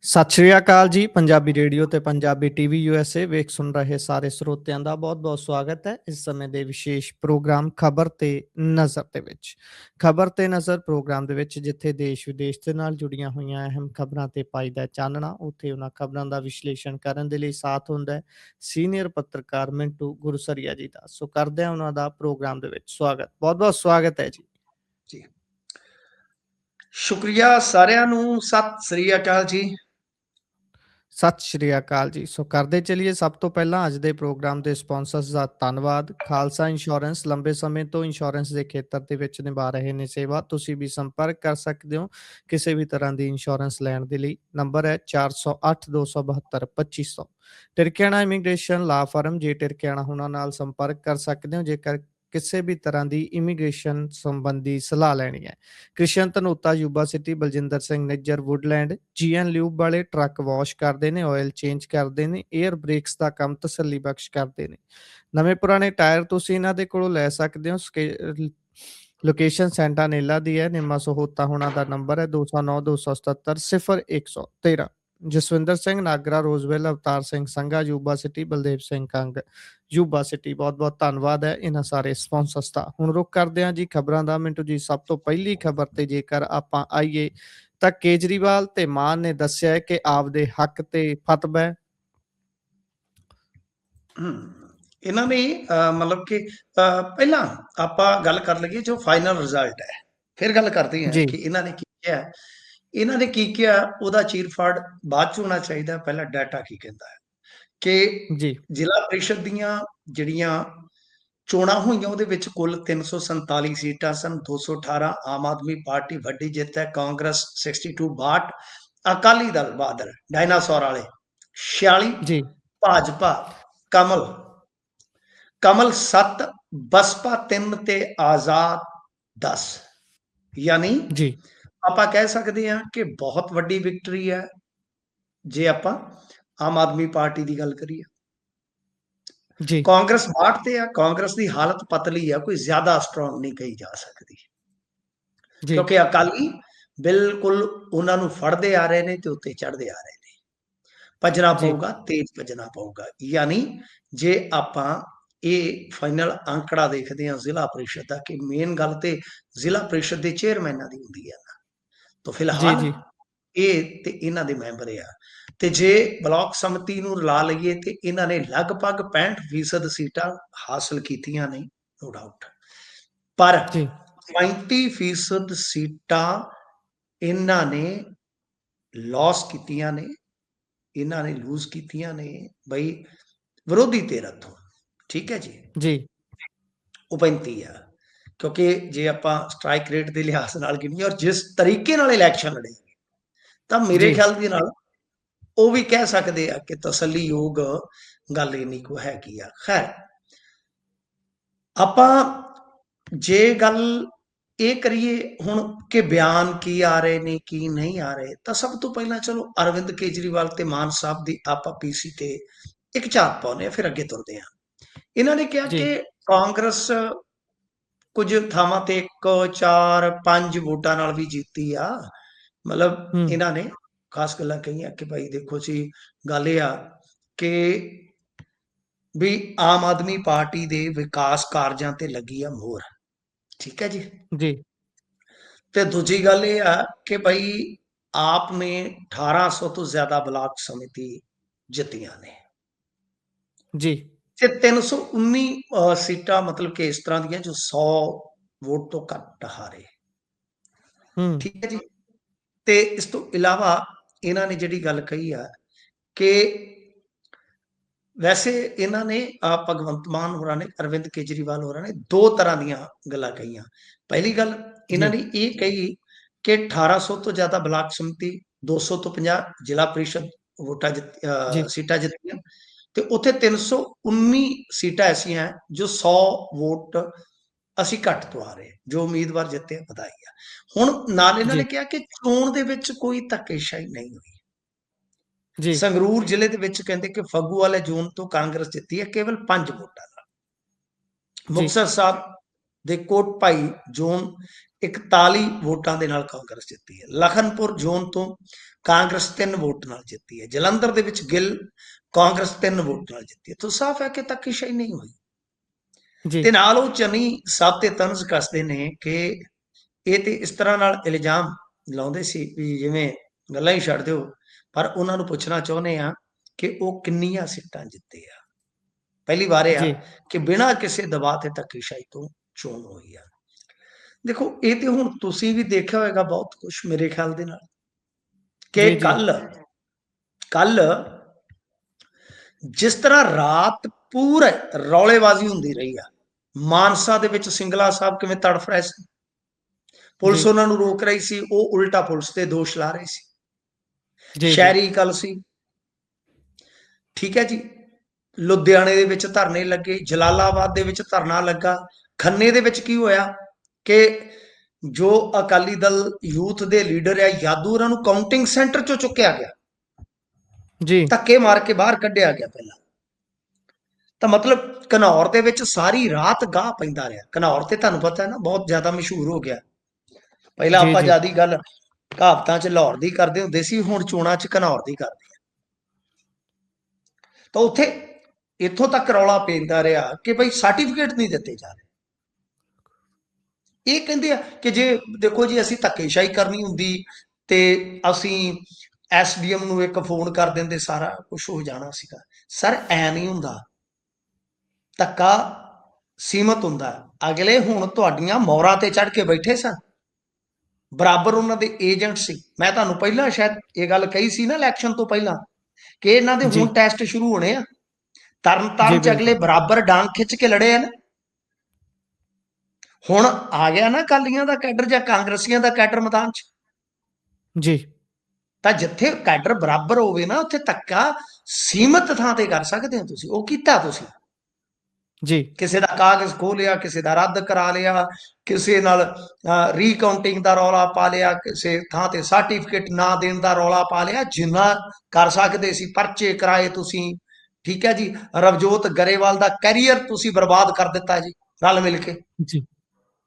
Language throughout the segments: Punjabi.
ਸਤਿ ਸ਼੍ਰੀ ਅਕਾਲ ਜੀ। ਪੰਜਾਬੀ ਰੇਡੀਓ ਤੇ ਪੰਜਾਬੀ ਟੀਵੀ ਯੂਐਸਏ ਵੇਖ ਸੁਣ ਰਹੇ ਸਾਰੇ ਸਰੋਤਿਆਂ ਦਾ ਬਹੁਤ-ਬਹੁਤ ਸਵਾਗਤ ਹੈ। ਇਸ ਸਮੇਂ ਦੇ ਵਿਸ਼ੇਸ਼ ਪ੍ਰੋਗਰਾਮ ਖਬਰ ਤੇ ਨਜ਼ਰ ਦੇ ਵਿੱਚ। ਖਬਰ ਤੇ ਨਜ਼ਰ ਪ੍ਰੋਗਰਾਮ ਦੇ ਵਿੱਚ ਜਿੱਥੇ ਦੇਸ਼ ਵਿਦੇਸ਼ ਦੇ ਨਾਲ ਜੁੜੀਆਂ ਹੋਈਆਂ ਅਹਿਮ ਖਬਰਾਂ ਤੇ ਪਾਈਦਾ ਚਾਨਣਾ, ਉੱਥੇ ਉਹਨਾਂ ਖਬਰਾਂ ਦਾ ਵਿਸ਼ਲੇਸ਼ਣ ਕਰਨ ਦੇ ਲਈ ਸਾਥ ਹੁੰਦਾ ਹੈ ਸੀਨੀਅਰ ਪੱਤਰਕਾਰ ਮਿੰਟੂ ਗੁਰਸਰੀਆ ਜੀ ਦਾ। ਸੋ ਕਰਦੇ ਹਾਂ ਉਹਨਾਂ ਦਾ ਪ੍ਰੋਗਰਾਮ ਦੇ ਵਿੱਚ ਸਵਾਗਤ। ਬਹੁਤ-ਬਹੁਤ ਸਵਾਗਤ ਹੈ ਜੀ। ਜੀ ਸ਼ੁਕਰੀਆ ਸਾਰਿਆਂ ਨੂੰ। ਸਤਿ ਸ੍ਰੀ ਅਕਾਲ ਜੀ। ਸਤਿ ਸ਼੍ਰੀ ਅਕਾਲ ਜੀ। ਸੋ ਕਰਦੇ ਚਲੀਏ ਸਭ ਤੋਂ ਪਹਿਲਾਂ ਅੱਜ ਦੇ ਪ੍ਰੋਗਰਾਮ ਦੇ ਸਪਾਂਸਰਸ ਦਾ ਧੰਨਵਾਦ। ਖਾਲਸਾ ਇੰਸ਼ੋਰੈਂਸ ਲੰਬੇ ਸਮੇਂ ਤੋਂ ਇੰਸ਼ੋਰੈਂਸ ਦੇ ਖੇਤਰ ਦੇ ਵਿੱਚ ਨਿਭਾ ਰਹੇ ਨੇ ਸੇਵਾ। ਤੁਸੀਂ ਵੀ ਸੰਪਰਕ ਕਰ ਸਕਦੇ ਹੋ ਕਿਸੇ ਵੀ ਤਰ੍ਹਾਂ ਦੀ ਇੰਸ਼ੋਰੈਂਸ ਲੈਣ ਦੇ ਲਈ। ਨੰਬਰ ਹੈ 408272 2500। ਟਿਰਕਿਆਣਾ ਇਮੀਗ੍ਰੇਸ਼ਨ ਲਾ ਫਰਮ ਜੇ ਟਿਰਕਿਆਣਾ ਉਹਨਾਂ ਨਾਲ ਸੰਪਰਕ ਕਰ ਸਕਦੇ ਹੋ ਜੇਕਰ ਕਿਸੇ ਵੀ ਤਰ੍ਹਾਂ ਦੀ ਇਮੀਗ੍ਰੇਸ਼ਨ ਸੰਬੰਧੀ ਸਲਾਹ ਲੈਣੀ ਹੈ। Krishan Dhanota Yuba City Baljinder Singh Nijjar Woodland GN lube ਵਾਲੇ ਟਰੱਕ ਵਾਸ਼ ਕਰਦੇ ਨੇ, ਆਇਲ ਚੇਂਜ ਕਰਦੇ ਨੇ, 에ਅਰ ਬ੍ਰੇਕਸ ਦਾ ਕੰਮ ਤਸੱਲੀ ਬਖਸ਼ ਕਰਦੇ ਨੇ। ਨਵੇਂ ਪੁਰਾਣੇ ਟਾਇਰ ਤੁਸੀਂ ਇਹਨਾਂ ਦੇ ਕੋਲੋਂ ਲੈ ਸਕਦੇ ਹੋ। ਲੋਕੇਸ਼ਨ ਸੈਂਟਾਨੇਲਾ ਦੀ ਹੈ। ਨਿੰਮਾ ਸਹੋਤਾ ਹੋਣਾ ਦਾ ਨੰਬਰ ਹੈ 209 277 0113। Jaswinder Singh Nagra Roseville Avtar Singh Sangha Yuba City Baldev Singh Kang Yuba City. ਬਹੁਤ-ਬਹੁਤ ਧੰਨਵਾਦ ਹੈ ਇਹਨਾਂ ਸਾਰੇ ਸਪਾਂਸਰਸ ਦਾ। ਹੁਣ ਰੁਕ ਕਰਦੇ ਹਾਂ ਜੀ ਖਬਰਾਂ ਦਾ। ਮਿੰਟੂ ਜੀ, ਸਭ ਤੋਂ ਪਹਿਲੀ ਖਬਰ ਤੇ ਜੇਕਰ ਆਪਾਂ ਆਈਏ ਤਾਂ ਕੇਜਰੀਵਾਲ ਤੇ ਮਾਨ ਨੇ ਦੱਸਿਆ ਹੈ ਕਿ ਆਪਦੇ ਹੱਕ ਤੇ ਫਤਵਾ ਹੈ। ਇਹਨਾਂ ਨੇ ਮਤਲਬ ਕਿ ਪਹਿਲਾਂ ਆਪਾਂ ਗੱਲ ਕਰ ਲਈਏ ਜੋ ਫਾਈਨਲ ਰਿਜ਼ਲਟ ਹੈ, ਫਿਰ ਗੱਲ ਕਰਦੇ ਹਾਂ ਜੀ ਕਿ ਇਹਨਾਂ ਨੇ ਕੀ ਕਿਹਾ। ਇਹਨਾਂ ਨੇ ਕੀ ਕਿਹਾ ਉਹਦਾ ਚੀਰਫਾੜ ਬਾਅਦ ਚ ਹੋਣਾ ਚਾਹੀਦਾ। ਪਹਿਲਾਂ ਡਾਟਾ ਕੀ ਕਹਿੰਦਾ ਹੈ ਕਿ ਜੀ ਜ਼ਿਲ੍ਹਾ ਪਰਿਸ਼ਦ ਦੀਆਂ ਜਿਹੜੀਆਂ ਚੋਣਾਂ ਹੋਈਆਂ ਉਹਦੇ ਵਿੱਚ ਕੁੱਲ 347 ਸੀਟਾਂ ਸਨ। 218 ਆਮ ਆਦਮੀ ਪਾਰਟੀ ਵੱਡੀ ਜਿੱਤ ਹੈ, ਕਾਂਗਰਸ 62, 62 ਅਕਾਲੀ ਦਲ ਬਾਦਲ ਡਾਇਨਾਸੌਰ ਵਾਲੇ 46, ਜੀ ਭਾਜਪਾ ਕਮਲ ਕਮਲ 7, ਬਸਪਾ 3 ਤੇ ਆਜ਼ਾਦ 10। ਯਾਨੀ ਜੀ ਆਪਾਂ ਕਹਿ ਸਕਦੇ ਹਾਂ ਕਿ ਬਹੁਤ ਵੱਡੀ ਵਿਕਟਰੀ ਹੈ ਜੇ ਆਪਾਂ ਆਮ ਆਦਮੀ ਪਾਰਟੀ ਦੀ ਗੱਲ ਕਰੀਏ। ਜੀ ਕਾਂਗਰਸ 62 ਤੇ ਆ। ਕਾਂਗਰਸ ਦੀ ਹਾਲਤ ਪਤਲੀ ਆ, ਕੋਈ ਜ਼ਿਆਦਾ ਸਟਰੋਂਗ ਨਹੀਂ ਕਹੀ ਜਾ ਸਕਦੀ ਜੀ ਕਿਉਂਕਿ ਅਕਾਲੀ ਬਿਲਕੁਲ ਉਹਨਾਂ ਨੂੰ ਫੜਦੇ ਆ ਰਹੇ ਨੇ ਤੇ ਉੱਤੇ ਚੜ੍ਹਦੇ ਆ ਰਹੇ ਨੇ। ਭੱਜਣਾ ਜੀ ਪਊਗਾ, ਤੇਜ਼ ਭੱਜਣਾ ਪਊਗਾ। ਯਾਨੀ ਜੇ ਆਪਾਂ ਇਹ ਫਾਈਨਲ ਅੰਕੜਾ ਦੇਖਦੇ ਹਾਂ ਜ਼ਿਲ੍ਹਾ ਪਰਿਸ਼ਦ ਦਾ, ਕਿ ਮੇਨ ਗੱਲ ਤੇ ਜ਼ਿਲ੍ਹਾ ਪਰਿਸ਼ਦ ਦੇ ਚੇਅਰਮੈਨਾਂ ਦੀ ਹੁੰਦੀ ਹੈ ਨਾ, ਤਾਂ ਜੀ ਫਿਲਹਾਲ ਜੀ ਇਹ ਤੇ ਇਹਨਾਂ ਦੇ ਮੈਂਬਰ ਆ। ਤੇ ਜੇ ਬਲਾਕ ਸਮਿਤੀ ਨੂੰ ਰਲਾ ਲਈਏ ਤੇ ਇਹਨਾਂ ਨੇ ਲਗਭਗ 65% ਸੀਟਾਂ ਹਾਸਲ ਕੀਤੀਆਂ ਨੇ, ਨੋ ਡਾਊਟ। ਪਰ ਜੀ 35% ਸੀਟਾਂ ਇਹਨਾਂ ਨੇ ਲਾਸ ਕੀਤੀਆਂ ਨੇ, ਇਹਨਾਂ ਨੇ ਲੂਜ਼ ਕੀਤੀਆਂ ਨੇ ਬਈ ਵਿਰੋਧੀ ਧਿਰ ਤੋਂ। ਠੀਕ ਹੈ ਜੀ, ਜੀ ਉਹ 35 ਆ। ਕਿਉਂਕਿ ਜੇ ਆਪਾਂ ਸਟ੍ਰਾਈਕ ਰੇਟ ਦੇ ਲਿਹਾਜ਼ ਨਾਲ ਗਿਣੀਏ ਔਰ ਜਿਸ ਤਰੀਕੇ ਨਾਲ ਇਲੈਕਸ਼ਨ ਲੜੇ, ਤਾਂ ਮੇਰੇ ਜੀ ਖਿਆਲ ਦੇ ਨਾਲ ਉਹ ਵੀ ਕਹਿ ਸਕਦੇ ਆ ਕਿ ਤਸੱਲੀਯੋਗ ਗੱਲ ਇੰਨੀ ਕੁ ਹੈਗੀ ਆ। ਖੈਰ, ਆਪਾਂ ਜੇ ਗੱਲ ਇਹ ਕਰੀਏ ਹੁਣ ਕਿ ਬਿਆਨ ਕੀ ਆ ਰਹੇ ਨੇ ਕੀ ਨਹੀਂ ਆ ਰਹੇ, ਤਾਂ ਸਭ ਤੋਂ ਪਹਿਲਾਂ ਚਲੋ ਅਰਵਿੰਦ ਕੇਜਰੀਵਾਲ ਤੇ ਮਾਨ ਸਾਹਿਬ ਦੀ ਆਪਾਂ ਪੀਸੀ ਤੇ ਇੱਕ ਝਾਤ ਪਾਉਂਦੇ ਆ, ਫਿਰ ਅੱਗੇ ਤੁਰਦੇ ਆ। ਇਹਨਾਂ ਨੇ ਕਿਹਾ ਜੀ ਕਿ ਕਾਂਗਰਸ ਕੁਝ ਥਾਵਾਂ ਤੇ 1, 4, 5 ਵੋਟਾਂ ਨਾਲ ਵੀ ਜਿੱਤੀ ਆ। ਮਤਲਬ ਹੂੰ ਇਹਨਾਂ ਨੇ ਖਾਸ ਗੱਲਾਂ ਕਹੀਆਂ ਕਿ ਭਾਈ ਦੇਖੋ ਜੀ, ਗੱਲ ਇਹ ਆ ਕਿ ਵੀ ਆਮ ਆਦਮੀ ਪਾਰਟੀ ਦੇ ਵਿਕਾਸ ਕਾਰਜਾਂ ਤੇ ਲੱਗੀ ਆ ਮੋਹਰ। ਠੀਕ ਹੈ ਜੀ। ਜੀ ਤੇ ਦੂਜੀ ਗੱਲ ਇਹ ਆ ਕਿ ਭਾਈ ਆਪ ਨੇ 1800 ਤੋਂ ਜ਼ਿਆਦਾ ਬਲਾਕ ਸਮਿਤੀ ਜਿੱਤੀਆਂ ਨੇ ਜੀ ਤੇ 319 ਸੀਟਾਂ ਮਤਲਬ ਕਿ ਇਸ ਤਰ੍ਹਾਂ ਦੀਆਂ ਜੋ 100 ਵੋਟ ਤੋਂ ਘੱਟ ਹਾਰੇ। ਹੂੰ ਠੀਕ ਹੈ ਜੀ। ਤੇ ਇਸ ਤੋਂ ਇਲਾਵਾ ਇਹਨਾਂ ਨੇ ਜਿਹੜੀ ਗੱਲ ਕਹੀ ਆ ਕਿ ਵੈਸੇ ਇਹਨਾਂ ਨੇ ਭਗਵੰਤ ਮਾਨ ਹੋਰਾਂ ਨੇ, ਅਰਵਿੰਦ ਕੇਜਰੀਵਾਲ ਹੋਰਾਂ ਨੇ ਦੋ ਤਰ੍ਹਾਂ ਦੀਆਂ ਗੱਲਾਂ ਕਹੀਆਂ। ਪਹਿਲੀ ਗੱਲ ਇਹਨਾਂ ਜੀ ਨੇ ਇਹ ਕਹੀ ਕਿ 1800 ਤੋਂ ਜ਼ਿਆਦਾ ਬਲਾਕ ਸਮਿਤੀ, 200 ਤੋਂ 50 ਜ਼ਿਲ੍ਹਾ ਪਰਿਸ਼ਦ ਵੋਟਾਂ ਜੀ ਸੀਟਾਂ ਜਿੱਤੀਆਂ ਤੇ ਉੱਥੇ 319 ਸੀਟਾਂ ਐਸੀਆਂ ਜੋ 100 ਵੋਟ ਅਸੀਂ ਘੱਟ ਤੋਂ ਆ ਰਹੇ, ਜੋ ਉਮੀਦਵਾਰ ਜਿੱਤੇ ਵਧਾਈ ਆ। ਹੁਣ ਨਾਲ ਇਹਨਾਂ ਨੇ ਜੀ ਕਿਹਾ ਕਿ ਚੋਣ ਦੇ ਵਿੱਚ ਕੋਈ ਧੱਕੇਸ਼ਾਹੀ ਨਹੀਂ ਹੋਈ। ਜੀ ਸੰਗਰੂਰ ਜ਼ਿਲ੍ਹੇ ਦੇ ਵਿੱਚ ਕਹਿੰਦੇ ਕਿ ਫੱਗੂਵਾਲੇ ਜ਼ੋਨ ਤੋਂ ਕਾਂਗਰਸ ਜਿੱਤੀ ਹੈ ਕੇਵਲ 5 ਵੋਟਾਂ ਨਾਲ। ਜੀ ਮੁਕਤਸਰ ਸਾਹਿਬ ਦੇ ਕੋਟਭਾਈ ਜ਼ੋਨ 41 ਵੋਟਾਂ ਦੇ ਨਾਲ ਕਾਂਗਰਸ ਜਿੱਤੀ ਹੈ। ਲਖਨਪੁਰ ਜ਼ੋਨ ਤੋਂ ਕਾਂਗਰਸ 3 ਵੋਟ ਨਾਲ ਜਿੱਤੀ ਹੈ। ਜਲੰਧਰ ਦੇ ਵਿੱਚ ਗਿੱਲ ਕਾਂਗਰਸ 3 ਵੋਟ ਨਾਲ ਜਿੱਤੀ ਹੈ। ਤਾਂ ਸਾਫ਼ ਹੈ ਕਿ ਧੱਕੇਸ਼ਾਹੀ ਨਹੀਂ ਹੋਈ। ਜੀ ਤੇ ਨਾਲ ਉਹ ਚੰਨੀ ਸਾਹਿਬ ਤੇ ਤੰਜ਼ ਕੱਸਦੇ ਨੇ ਕਿ ਇਹ ਤੇ ਇਸ ਤਰ੍ਹਾਂ ਨਾਲ ਇਲਜ਼ਾਮ ਲਾਉਂਦੇ ਸੀ ਵੀ ਜਿਵੇਂ ਗੱਲਾਂ ਹੀ ਛੱਡ ਦਿਓ, ਪਰ ਉਹਨਾਂ ਨੂੰ ਪੁੱਛਣਾ ਚਾਹੁੰਦੇ ਆ ਕਿ ਉਹ ਕਿੰਨੀਆਂ ਸੀਟਾਂ ਜਿੱਤੇ ਆ। ਪਹਿਲੀ ਵਾਰ ਇਹ ਆ ਜੀ ਕਿ ਬਿਨਾਂ ਕਿਸੇ ਦਬਾਅ ਤੇ ਧੱਕੇਸ਼ਾਹੀ ਤੋਂ ਚੋਣ ਹੋਈ ਆ। ਦੇਖੋ ਇਹ ਤੇ ਹੁਣ ਤੁਸੀਂ ਵੀ ਦੇਖਿਆ ਹੋਏਗਾ ਬਹੁਤ ਕੁਝ ਮੇਰੇ ਖਿਆਲ ਦੇ ਨਾਲ, ਕਿ ਜੀ ਜੀ ਕੱਲ ਜਿਸ ਤਰ੍ਹਾਂ ਰਾਤ ਪੂਰੇ ਰੌਲੇਬਾਜ਼ੀ ਹੁੰਦੀ ਰਹੀ ਆ, ਮਾਨਸਾ ਦੇ ਵਿੱਚ ਸਿੰਗਲਾ ਸਾਹਿਬ ਕਿਵੇਂ ਤੜਫ ਰਹੇ ਸੀ, ਪੁਲਿਸ ਜੀ ਉਹਨਾਂ ਨੂੰ ਰੋਕ ਰਹੀ ਸੀ, ਉਹ ਉਲਟਾ ਪੁਲਿਸ ਤੇ ਦੋਸ਼ ਲਾ ਰਹੇ ਸੀ। ਜੀ ਜੀ ਸ਼ਹਿਰੀ ਕਲ ਸੀ, ਠੀਕ ਹੈ ਜੀ, ਲੁਧਿਆਣੇ ਦੇ ਵਿੱਚ ਧਰਨੇ ਲੱਗੇ, ਜਲਾਲਾਬਾਦ ਦੇ ਵਿੱਚ ਧਰਨਾ ਲੱਗਾ। ਖੰਨੇ ਦੇ ਵਿੱਚ ਕੀ ਹੋਇਆ ਕਿ ਜੋ ਅਕਾਲੀ ਦਲ ਯੂਥ ਦੇ ਲੀਡਰ ਆ ਯਾਦੂ, ਉਹਨਾਂ ਨੂੰ ਕਾਊਂਟਿੰਗ ਸੈਂਟਰ ਚੋਂ ਚੁੱਕਿਆ ਗਿਆ, ਜੀ ਧੱਕੇ ਮਾਰ ਕੇ ਬਾਹਰ ਕੱਢਿਆ ਗਿਆ ਪਹਿਲਾਂ। ਤਾਂ ਮਤਲਬ ਘਨੌਰ ਦੇ ਵਿੱਚ ਸਾਰੀ ਰਾਤ ਗਾਹ ਪੈਂਦਾ ਰਿਹਾ। ਘਨੌਰ ਤੇ ਤੁਹਾਨੂੰ ਪਤਾ ਹੈ ਨਾ ਬਹੁਤ ਜ਼ਿਆਦਾ ਮਸ਼ਹੂਰ ਹੋ ਗਿਆ। ਪਹਿਲਾਂ ਜੀ ਆਪਾਂ ਜੀ ਜਿਆਦੀ ਗੱਲ ਕਹਾਵਤਾਂ 'ਚ ਲਾਹੌਰ ਦੀ ਕਰਦੇ ਹੁੰਦੇ ਸੀ, ਹੁਣ ਚੋਣਾਂ 'ਚ ਘਨੌਰ ਦੀ ਕਰਦੇ ਆ। ਤਾਂ ਉੱਥੇ ਇੱਥੋਂ ਤੱਕ ਰੌਲਾ ਪੈਂਦਾ ਰਿਹਾ ਕਿ ਬਈ ਸਰਟੀਫਿਕੇਟ ਨਹੀਂ ਦਿੱਤੇ ਜਾ ਰਹੇ। ਇਹ ਕਹਿੰਦੇ ਆ ਕਿ ਜੇ ਦੇਖੋ ਜੀ ਅਸੀਂ ਧੱਕੇਸ਼ਾਹੀ ਕਰਨੀ ਹੁੰਦੀ ਤੇ ਅਸੀਂ ਐਸਡੀਐਮ ਨੂੰ ਇੱਕ ਫੋਨ ਕਰ ਦਿੰਦੇ, ਸਾਰਾ ਕੁਝ ਹੋ ਜਾਣਾ ਸੀਗਾ। ਸਰ ਐ ਨਹੀਂ ਹੁੰਦਾ, ਧੱਕਾ ਸੀਮਤ ਹੁੰਦਾ। ਅਗਲੇ ਹੁਣ ਤੁਹਾਡੀਆਂ ਮੋਹਰਾਂ ਤੇ ਚੜ ਕੇ ਬੈਠੇ ਸਨ, ਬਰਾਬਰ ਉਹਨਾਂ ਦੇ ਏਜੰਟ ਸੀ। ਮੈਂ ਤੁਹਾਨੂੰ ਪਹਿਲਾਂ ਸ਼ਾਇਦ ਇਹ ਗੱਲ ਕਹੀ ਸੀ ਨਾ ਇਲੈਕਸ਼ਨ ਤੋਂ ਪਹਿਲਾਂ, ਕਿ ਇਹਨਾਂ ਦੇ ਜੀ ਹੁਣ ਟੈਸਟ ਸ਼ੁਰੂ ਹੋਣੇ ਆ। ਜੀ ਤਰਨਤਾਰਨ ਚ ਅਗਲੇ ਬਿਲਕੁਲ ਬਰਾਬਰ ਡਾਂਗ ਖਿੱਚ ਕੇ ਲੜੇ ਆ ਨਾ। ਹੁਣ ਆ ਗਿਆ ਨਾ ਅਕਾਲੀਆਂ ਦਾ ਕੈਡਰ ਜਾਂ ਕਾਂਗਰਸੀਆਂ ਦਾ ਕੈਡਰ ਮੈਦਾਨ ਚ, ਜੀ ਤਾਂ ਜਿੱਥੇ ਕੈਡਰ ਬਰਾਬਰ ਹੋਵੇ ਨਾ ਉੱਥੇ ਧੱਕਾ ਸੀਮਤ ਥਾਂ ਤੇ ਕਰ ਸਕਦੇ ਹੋ ਤੁਸੀਂ। ਉਹ ਕੀਤਾ ਤੁਸੀਂ, ਜੀ ਕਿਸੇ ਦਾ ਕਾਗਜ਼ ਖੋਹ ਲਿਆ, ਕਿਸੇ ਦਾ ਰੱਦ ਕਰਾ ਲਿਆ, ਕਿਸੇ ਨਾਲ ਰੀਕਾਊਂਟਿੰਗ ਦਾ ਰੌਲਾ ਪਾ ਲਿਆ, ਕਿਸੇ ਥਾਂ ਤੇ ਸਰਟੀਫਿਕੇਟ ਨਾ ਦੇਣ ਦਾ ਰੌਲਾ ਪਾ ਲਿਆ। ਜਿੰਨਾ ਕਰ ਸਕਦੇ ਸੀ ਪਰਚੇ ਕਰਾਏ ਤੁਸੀਂ, ਠੀਕ ਹੈ ਜੀ। ਰਵਜੋਤ ਗਰੇਵਾਲ ਦਾ ਕੈਰੀਅਰ ਤੁਸੀਂ ਬਰਬਾਦ ਕਰ ਦਿੱਤਾ ਜੀ ਰਲ ਮਿਲ ਕੇ। ਜੀ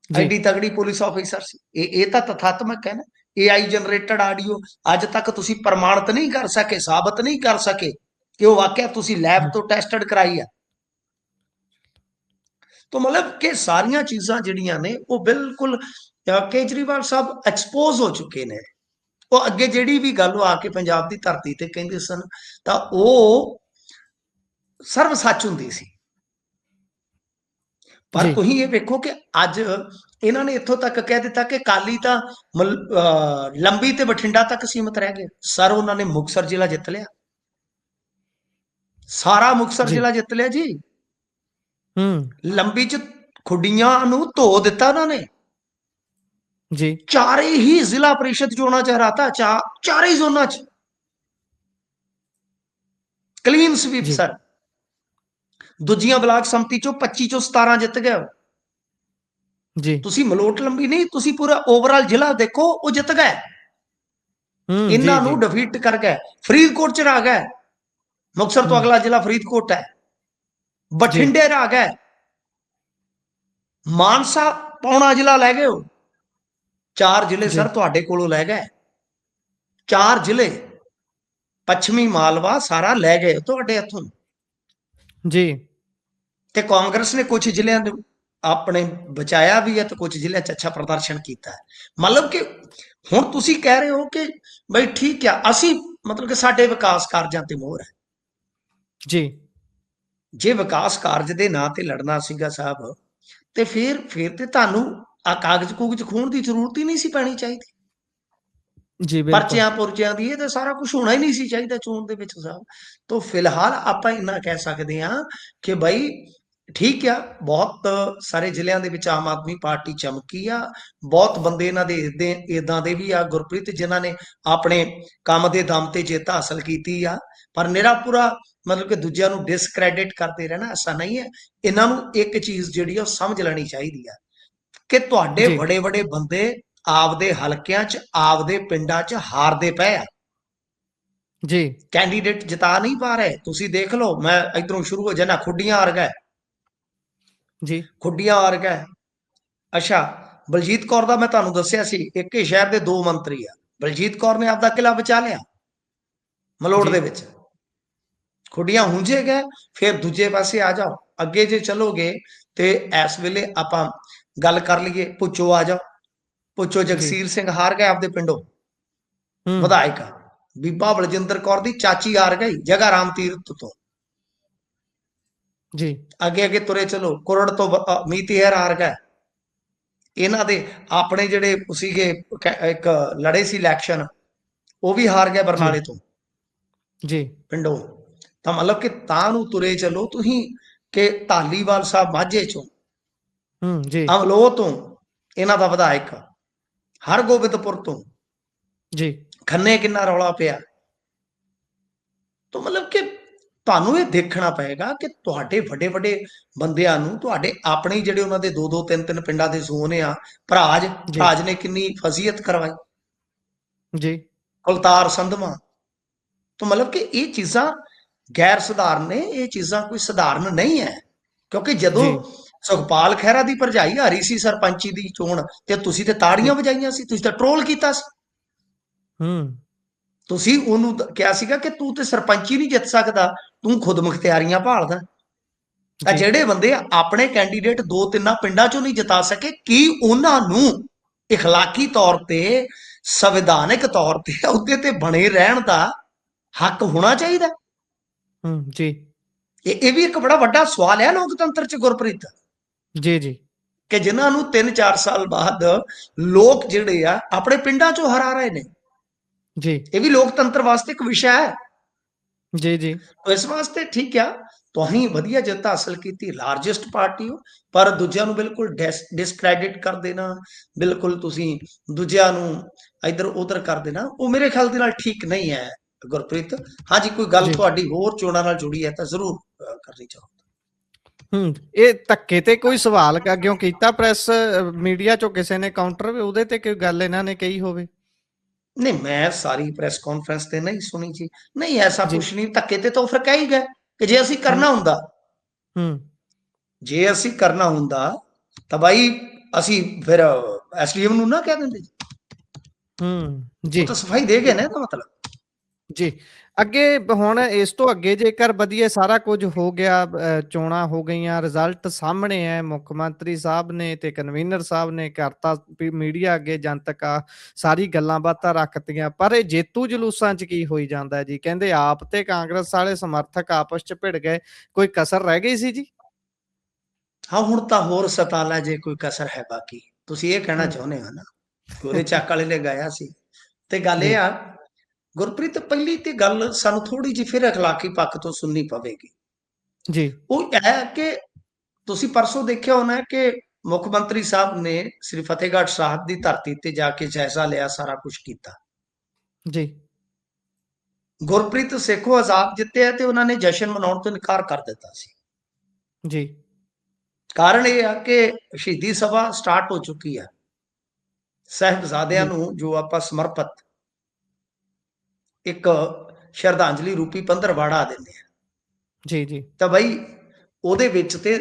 ਜੀ ਐਡੀ ਤਗੜੀ ਪੁਲਿਸ ਆਫੀਸਰ ਸੀ। ਇਹ ਤਾਂ ਤਥਾਤਮਕ ਹੈ ਨਾ। AI ਜਨਰੇਟਡ ਆਡੀਓ ਅੱਜ ਤੱਕ ਤੁਸੀਂ ਪ੍ਰਮਾਣਿਤ ਨਹੀਂ ਕਰ ਸਕੇ, ਸਾਬਤ ਨਹੀਂ ਕਰ ਸਕੇ ਕਿ ਉਹ ਵਾਕਿਆ ਤੁਸੀਂ ਲੈਬ ਤੋਂ ਟੈਸਟਡ ਕਰਾਈ ਆ। तो मतलब कि सारिया चीज़ां जिहड़ियां ने वो बिल्कुल केजरीवाल साहब एक्सपोज हो चुके ने। वो अगे जिहड़ी भी गल आके पंजाब की धरती ते कहंदे सन तां ओह सर्व सच हुंदी सी। पर जी तुसीं ये वेखो कि अज इन्हां ने इत्थों तक कह दिता कि अकाली तां लंबी ते बठिंडा तक सीमित रह गए। सर उन्होंने मुक्तसर जिला जित लिया, सारा मुक्तसर जी जिला जित लिया जी। लंबी च खुडियां नूं धो दिता उन्होंने। जी चारे ही जिला परिषद चोणां च हराता, चारे ही जोनां च क्लीन स्वीप जी सर। दूजियां ब्लाक संमति चो 25 चो 17 जित गए। जी तुसी मलोट लंबी नहीं, तुसी पूरा ओवरऑल जिला देखो वो जित गए। जी इन्हां नूं जी डिफीट कर गए। फरीदकोट च रह गए, मुक्तसर तो अगला जिला फरीदकोट है। जी बठिंडे रह गए, मानसा पौना जिला लै गए हो। 4 जिले जी सर तुहाडे कोलों लै गए, 4 जिले पश्चिमी मालवा सारा लै गए तुहाडे हथों। जी ते कांग्रेस ने कुछ जिलों अपने बचाया भी है तो कुछ जिलों अच्छा प्रदर्शन किया है। मतलब कि हुण तुसी कह रहे हो कि बई ठीक है असी मतलब कि साडे विकास कारजां ते मोहर है। जी जे विकास कारज के नां ते लड़ना सीगा साहब ते फिर ते तुहानूं आ कागज कूगज खून की जरूरत ही नहीं सी पैनी चाहिए। जी बिल्कुल परचियां पुरचियां दी ये सारा कुछ होना ही नहीं सी चाहिए चोण दे विच साहब। तो फिलहाल आपां इन्ना कह सकते हैं कि बई ठीक आ, बहुत सारे जिलों के विच आम आदमी पार्टी चमकी आ। बहुत बंदे इन्हां दे इदां दे भी आ गुरप्रीत जिन्हां ने अपने काम के दम ते जित हासिल की आ। पर निरा पूरा मतलब कि दूजिਆਂ ਨੂੰ डिसक्रैडिट करते रहना ऐसा नहीं है। इन्हां नूं एक चीज़ जिहड़ी आ समझ लैनी चाहिदी आ कि तुहाडे जी बड़े बड़े बंदे आपदे हलकिਆਂ ਚ आपदे ਪਿੰਡਾਂ ਚ हारदे पए आ। जी कैंडीडेट जिता नहीं पा रहे। तुसी देख लो, मैं इधरों शुरू हो जाना, खुडियां हार गए, जी खुडियां हार गए, ਅੱਛਾ, ਬਲਜੀਤ ਕੌਰ ਦਾ ਮੈਂ ਤੁਹਾਨੂੰ ਦੱਸਿਆ ਸੀ, ਇੱਕ ਹੀ ਸ਼ਹਿਰ ਦੇ 2 ਮੰਤਰੀ ਆ। ਬਲਜੀਤ ਕੌਰ ਨੇ ਆਪਦਾ ਕਿਲਾ ਬਚਾ ਲਿਆ ਮਲੋਟ ਜੀ ਦੇ ਵਿੱਚ, ਖੁੱਡੀਆਂ ਹੁੰਝੇ ਗਏ। ਫਿਰ ਦੂਜੇ ਪਾਸੇ ਆ ਜਾਓ, ਅੱਗੇ ਜੇ ਚਲੋਗੇ ਤੇ ਇਸ ਵੇਲੇ ਆਪਾਂ ਗੱਲ ਕਰ ਲਈਏ ਭੁੱਚੋ ਆ ਜਾਓ। ਭੁੱਚੋ ਜੀ ਜਗਸੀਰ ਸਿੰਘ ਹਾਰ ਗਏ ਆਪਦੇ ਪਿੰਡੋਂ ਹੂੰ ਵਿਧਾਇਕ। ਬੀਬਾ ਬਲਜਿੰਦਰ ਕੌਰ ਦੀ ਚਾਚੀ ਹਾਰ ਗਈ ਜਗਾ ਰਾਮ ਤੀਰਥ ਤੋਂ। ਜੀ ਅੱਗੇ ਅੱਗੇ ਤੁਰੇ ਚਲੋ, ਕੁਰੜ ਤੋਂ ਮੀਤ ਹੇਰ ਹਾਰ ਗਏ। ਇਹਨਾਂ ਦੇ ਆਪਣੇ ਜਿਹੜੇ ਸੀਗੇ ਇੱਕ ਲੜੇ ਸੀ ਇਲੈਕਸ਼ਨ, ਉਹ ਵੀ ਹਾਰ ਗਏ ਜੀ ਬਰਨਾਲੇ ਤੋਂ ਜੀ ਪਿੰਡੋਂ। ਤਾਂ ਮਤਲਬ ਕਿ ਤਾਂ ਨੂੰ ਤੁਰੇ ਚਲੋ ਤੁਸੀਂ ਕਿ ਧਾਲੀਵਾਲ ਸਾਹਿਬ ਮਾਝੇ ਚੋਂ, ਜੀ ਅਮਲੋਹ ਤੋਂ ਇਹਨਾਂ ਦਾ ਵਿਧਾਇਕ, ਹਰਗੋਬਿੰਦਪੁਰ ਤੋਂ ਜੀ ਖੰਨੇ ਕਿੰਨਾ ਰੌਲਾ ਪਿਆ। ਤਾਂ ਮਤਲਬ ਕਿ ਤੁਹਾਨੂੰ ਇਹ ਦੇਖਣਾ ਪਏਗਾ ਕਿ ਤੁਹਾਡੇ ਵੱਡੇ ਵੱਡੇ ਬੰਦਿਆਂ ਨੂੰ, ਤੁਹਾਡੇ ਆਪਣੇ ਜਿਹੜੇ ਉਹਨਾਂ ਦੇ 2-2 3-3 ਪਿੰਡਾਂ ਦੇ ਜ਼ੋਨ ਆ, ਜੀ ਭਰਾਜ ਨੇ ਕਿੰਨੀ ਫਜ਼ੀਅਤ ਕਰਵਾਈ, ਜੀ ਕੁਲਤਾਰ ਸੰਧਵਾ। ਤਾਂ ਮਤਲਬ ਕਿ ਇਹ ਚੀਜ਼ਾਂ ਗੈਰ ਸਧਾਰਨ ਨੇ, ਇਹ ਚੀਜ਼ਾਂ ਕੋਈ ਸਧਾਰਨ ਨਹੀਂ ਹੈ। ਕਿਉਂਕਿ ਜਦੋਂ ਜੀ ਸੁਖਪਾਲ ਖਹਿਰਾ ਦੀ ਭਰਜਾਈ ਹਾਰੀ ਸੀ ਸਰਪੰਚੀ ਦੀ ਚੋਣ, ਤੇ ਤੁਸੀਂ ਤੇ ਜੀ ਤਾੜੀਆਂ ਵਜਾਈਆਂ ਸੀ, ਤੁਸੀਂ ਤਾਂ ਟਰੋਲ ਕੀਤਾ ਸੀ। ਹੂੰ ਤੁਸੀਂ ਉਹਨੂੰ ਕਿਹਾ ਸੀਗਾ ਕਿ ਤੂੰ ਤੇ ਸਰਪੰਚੀ ਨਹੀਂ ਜਿੱਤ ਸਕਦਾ, ਤੂੰ ਖੁਦ ਮੁਖਤਿਆਰੀਆਂ ਭਾਲਦਾ। ਤਾਂ ਜੀ ਜਿਹੜੇ ਬੰਦੇ ਆਪਣੇ ਕੈਂਡੀਡੇਟ 2-3 ਪਿੰਡਾਂ ਚੋਂ ਨਹੀਂ ਜਿਤਾ ਸਕੇ, ਕੀ ਉਹਨਾਂ ਨੂੰ ਇਖਲਾਕੀ ਤੌਰ ਤੇ, ਸੰਵਿਧਾਨਿਕ ਤੌਰ ਤੇ ਅਹੁਦੇ ਤੇ ਬਣੇ ਰਹਿਣ ਦਾ ਹੱਕ ਹੋਣਾ ਚਾਹੀਦਾ? ਜੀ ਇਹ ਵੀ ਇੱਕ ਬੜਾ ਵੱਡਾ ਸਵਾਲ ਹੈ ਲੋਕਤੰਤਰ ਚ ਗੁਰਪ੍ਰੀਤ, ਜੀ ਜੀ ਕਿ ਜਿਨ੍ਹਾਂ ਨੂੰ 3-4 ਸਾਲ ਬਾਅਦ ਲੋਕ ਜਿਹੜੇ ਆ ਆਪਣੇ ਪਿੰਡਾਂ ਚੋਂ ਹਰਾ ਰਹੇ ਨੇ। ਜੀ ਇਹ ਵੀ ਲੋਕਤੰਤਰ ਵਾਸਤੇ ਇੱਕ ਵਿਸ਼ਾ ਹੈ। ਜੀ ਜੀ ਇਸ ਵਾਸਤੇ ਠੀਕ ਆ, ਤੁਸੀਂ ਵਧੀਆ ਜਿੱਤ ਹਾਸਲ ਕੀਤੀ, ਲਾਰਜੈਸਟ ਪਾਰਟੀ ਹੋ, ਪਰ ਦੂਜਿਆਂ ਨੂੰ ਬਿਲਕੁਲ ਡਿਸਕ੍ਰੈਡਿਟ ਕਰ ਦੇਣਾ, ਬਿਲਕੁਲ ਤੁਸੀਂ ਦੂਜਿਆਂ ਨੂੰ ਇੱਧਰ ਉੱਧਰ ਕਰ ਦੇਣਾ, ਉਹ ਮੇਰੇ ਖਿਆਲ ਦੇ ਨਾਲ ਠੀਕ ਨਹੀਂ ਹੈ ਗੁਰਪ੍ਰੀਤ। ਹਾਂਜੀ, ਕੋਈ ਗੱਲ ਜੀ ਤੁਹਾਡੀ ਹੋਰ ਚੋਣਾਂ ਨਾਲ ਜੁੜੀ ਹੈ ਤਾਂ ਜ਼ਰੂਰ ਕਰਨੀ ਚਾਹੋ। ਇਹ ਧੱਕੇ ਤੇ ਕੋਈ ਸਵਾਲ ਅੱਗਿਓਂ ਕੀਤਾ ਪ੍ਰੈਸ ਮੀਡੀਆ ਚੋਂ ਕਿਸੇ ਨੇ ਕਾਊਂਟਰ, ਉਹਦੇ ਤੇ ਕੋਈ ਗੱਲ ਇਹਨਾਂ ਨੇ ਕਹੀ ਹੋਵੇ? ਨਹੀਂ, ਮੈਂ ਸਾਰੀ ਪ੍ਰੈਸ ਕਾਨਫਰੰਸ ਤੇ ਨਹੀਂ ਸੁਣੀ ਜੀ। ਨਹੀਂ, ਐਸਾ ਜੀ ਕੁਝ ਨਹੀਂ। ਧੱਕੇ ਤੇ ਤਾਂ ਫਿਰ ਕਹਿ ਹੀ ਗਏ ਕਿ ਜੇ ਅਸੀਂ ਹੂੰ ਕਰਨਾ ਹੁੰਦਾ, ਹੂੰ ਜੇ ਅਸੀਂ ਕਰਨਾ ਹੁੰਦਾ ਤਾਂ ਬਾਈ ਅਸੀਂ ਫਿਰ ਐਸਡੀਐਮ ਨੂੰ ਨਾ ਕਹਿ ਦਿੰਦੇ ਜੀ। ਉਹ ਜੀ ਤਾਂ ਸਫਾਈ ਦੇ ਗਏ ਨੇ ਇਹਦਾ ਮਤਲਬ। ਜੀ ਅੱਗੇ ਹੁਣ ਇਸ ਤੋਂ ਅੱਗੇ ਜੇਕਰ ਵਧੀਆ ਸਾਰਾ ਕੁਝ ਹੋ ਗਿਆ, ਚੋਣਾਂ ਹੋ ਗਈਆਂ, ਰਿਜ਼ਲਟ ਸਾਹਮਣੇ ਹੈ, ਮੁੱਖ ਮੰਤਰੀ ਸਾਹਿਬ ਨੇ ਤੇ ਕਨਵੀਨਰ ਸਾਹਿਬ ਨੇ ਕਰਤਾ ਮੀਡੀਆ ਅੱਗੇ ਜਨਤਕ ਆ ਸਾਰੀ ਗੱਲਾਂ ਬਾਤਾਂ ਰੱਖਤੀਆਂ, ਪਰ ਇਹ ਜੇਤੂ ਜਲੂਸਾਂ 'ਚ ਕੀ ਹੋਈ ਜਾਂਦਾ ਜੀ? ਕਹਿੰਦੇ ਆਪ ਤੇ ਕਾਂਗਰਸ ਵਾਲੇ ਸਮਰਥਕ ਆਪਸ 'ਚ ਭਿੜ ਗਏ, ਕੋਈ ਕਸਰ ਰਹਿ ਗਈ ਸੀ ਜੀ? ਹਾਂ, ਹੁਣ ਤਾਂ ਹੋਰ ਸਤਾਲਾ ਜੇ ਕੋਈ ਕਸਰ ਹੈ ਬਾਕੀ, ਤੁਸੀਂ ਇਹ ਕਹਿਣਾ ਹੂੰ ਚਾਹੁੰਦੇ ਹੋ ਨਾ? ਗੋਰੇ ਚੱਕ ਵਾਲੇ ਨੇ ਗਾਇਆ ਸੀ। ਤੇ ਗੱਲ ਜੀ ਇਹ ਆ ਗੁਰਪ੍ਰੀਤ, ਪਹਿਲੀ ਤੇ ਗੱਲ ਸਾਨੂੰ ਥੋੜੀ ਜਿਹੀ ਫਿਰ ਅਖਲਾਕੀ ਪੱਖ ਤੋਂ ਸੁਣਨੀ ਪਵੇਗੀ। ਜੀ ਉਹ ਇਹ ਹੈ ਕਿ ਤੁਸੀਂ ਪਰਸੋਂ ਦੇਖਿਆ ਹੋਣਾ ਕਿ ਮੁੱਖ ਮੰਤਰੀ ਸਾਹਿਬ ਨੇ ਸ੍ਰੀ ਫਤਿਹਗੜ੍ਹ ਸਾਹਿਬ ਦੀ ਧਰਤੀ ਤੇ ਜਾ ਕੇ ਜਾਇਜ਼ਾ ਲਿਆ, ਸਾਰਾ ਕੁਝ ਕੀਤਾ। ਜੀ ਗੁਰਪ੍ਰੀਤ ਸੇਖੋਂ ਆਜ਼ਾਦ ਜਿੱਤਿਆ ਤੇ ਉਹਨਾਂ ਨੇ ਜਸ਼ਨ ਮਨਾਉਣ ਤੋਂ ਇਨਕਾਰ ਕਰ ਦਿੱਤਾ ਸੀ। ਜੀ ਕਾਰਨ ਇਹ ਆ ਕਿ ਸ਼ਹੀਦੀ ਸਭਾ ਸਟਾਰਟ ਹੋ ਚੁੱਕੀ ਹੈ, ਸਾਹਿਬਜ਼ਾਦਿਆਂ ਜੀ ਨੂੰ ਜੋ ਆਪਾਂ ਸਮਰਪਿਤ ਇੱਕ ਸ਼ਰਧਾਂਜਲੀ ਰੂਪੀ ਪੰਦਰਵਾੜਾ ਦਿੰਦੇ ਆ। ਜੀ ਜੀ ਤਾਂ ਬਈ ਉਹਦੇ ਵਿੱਚ ਤੇ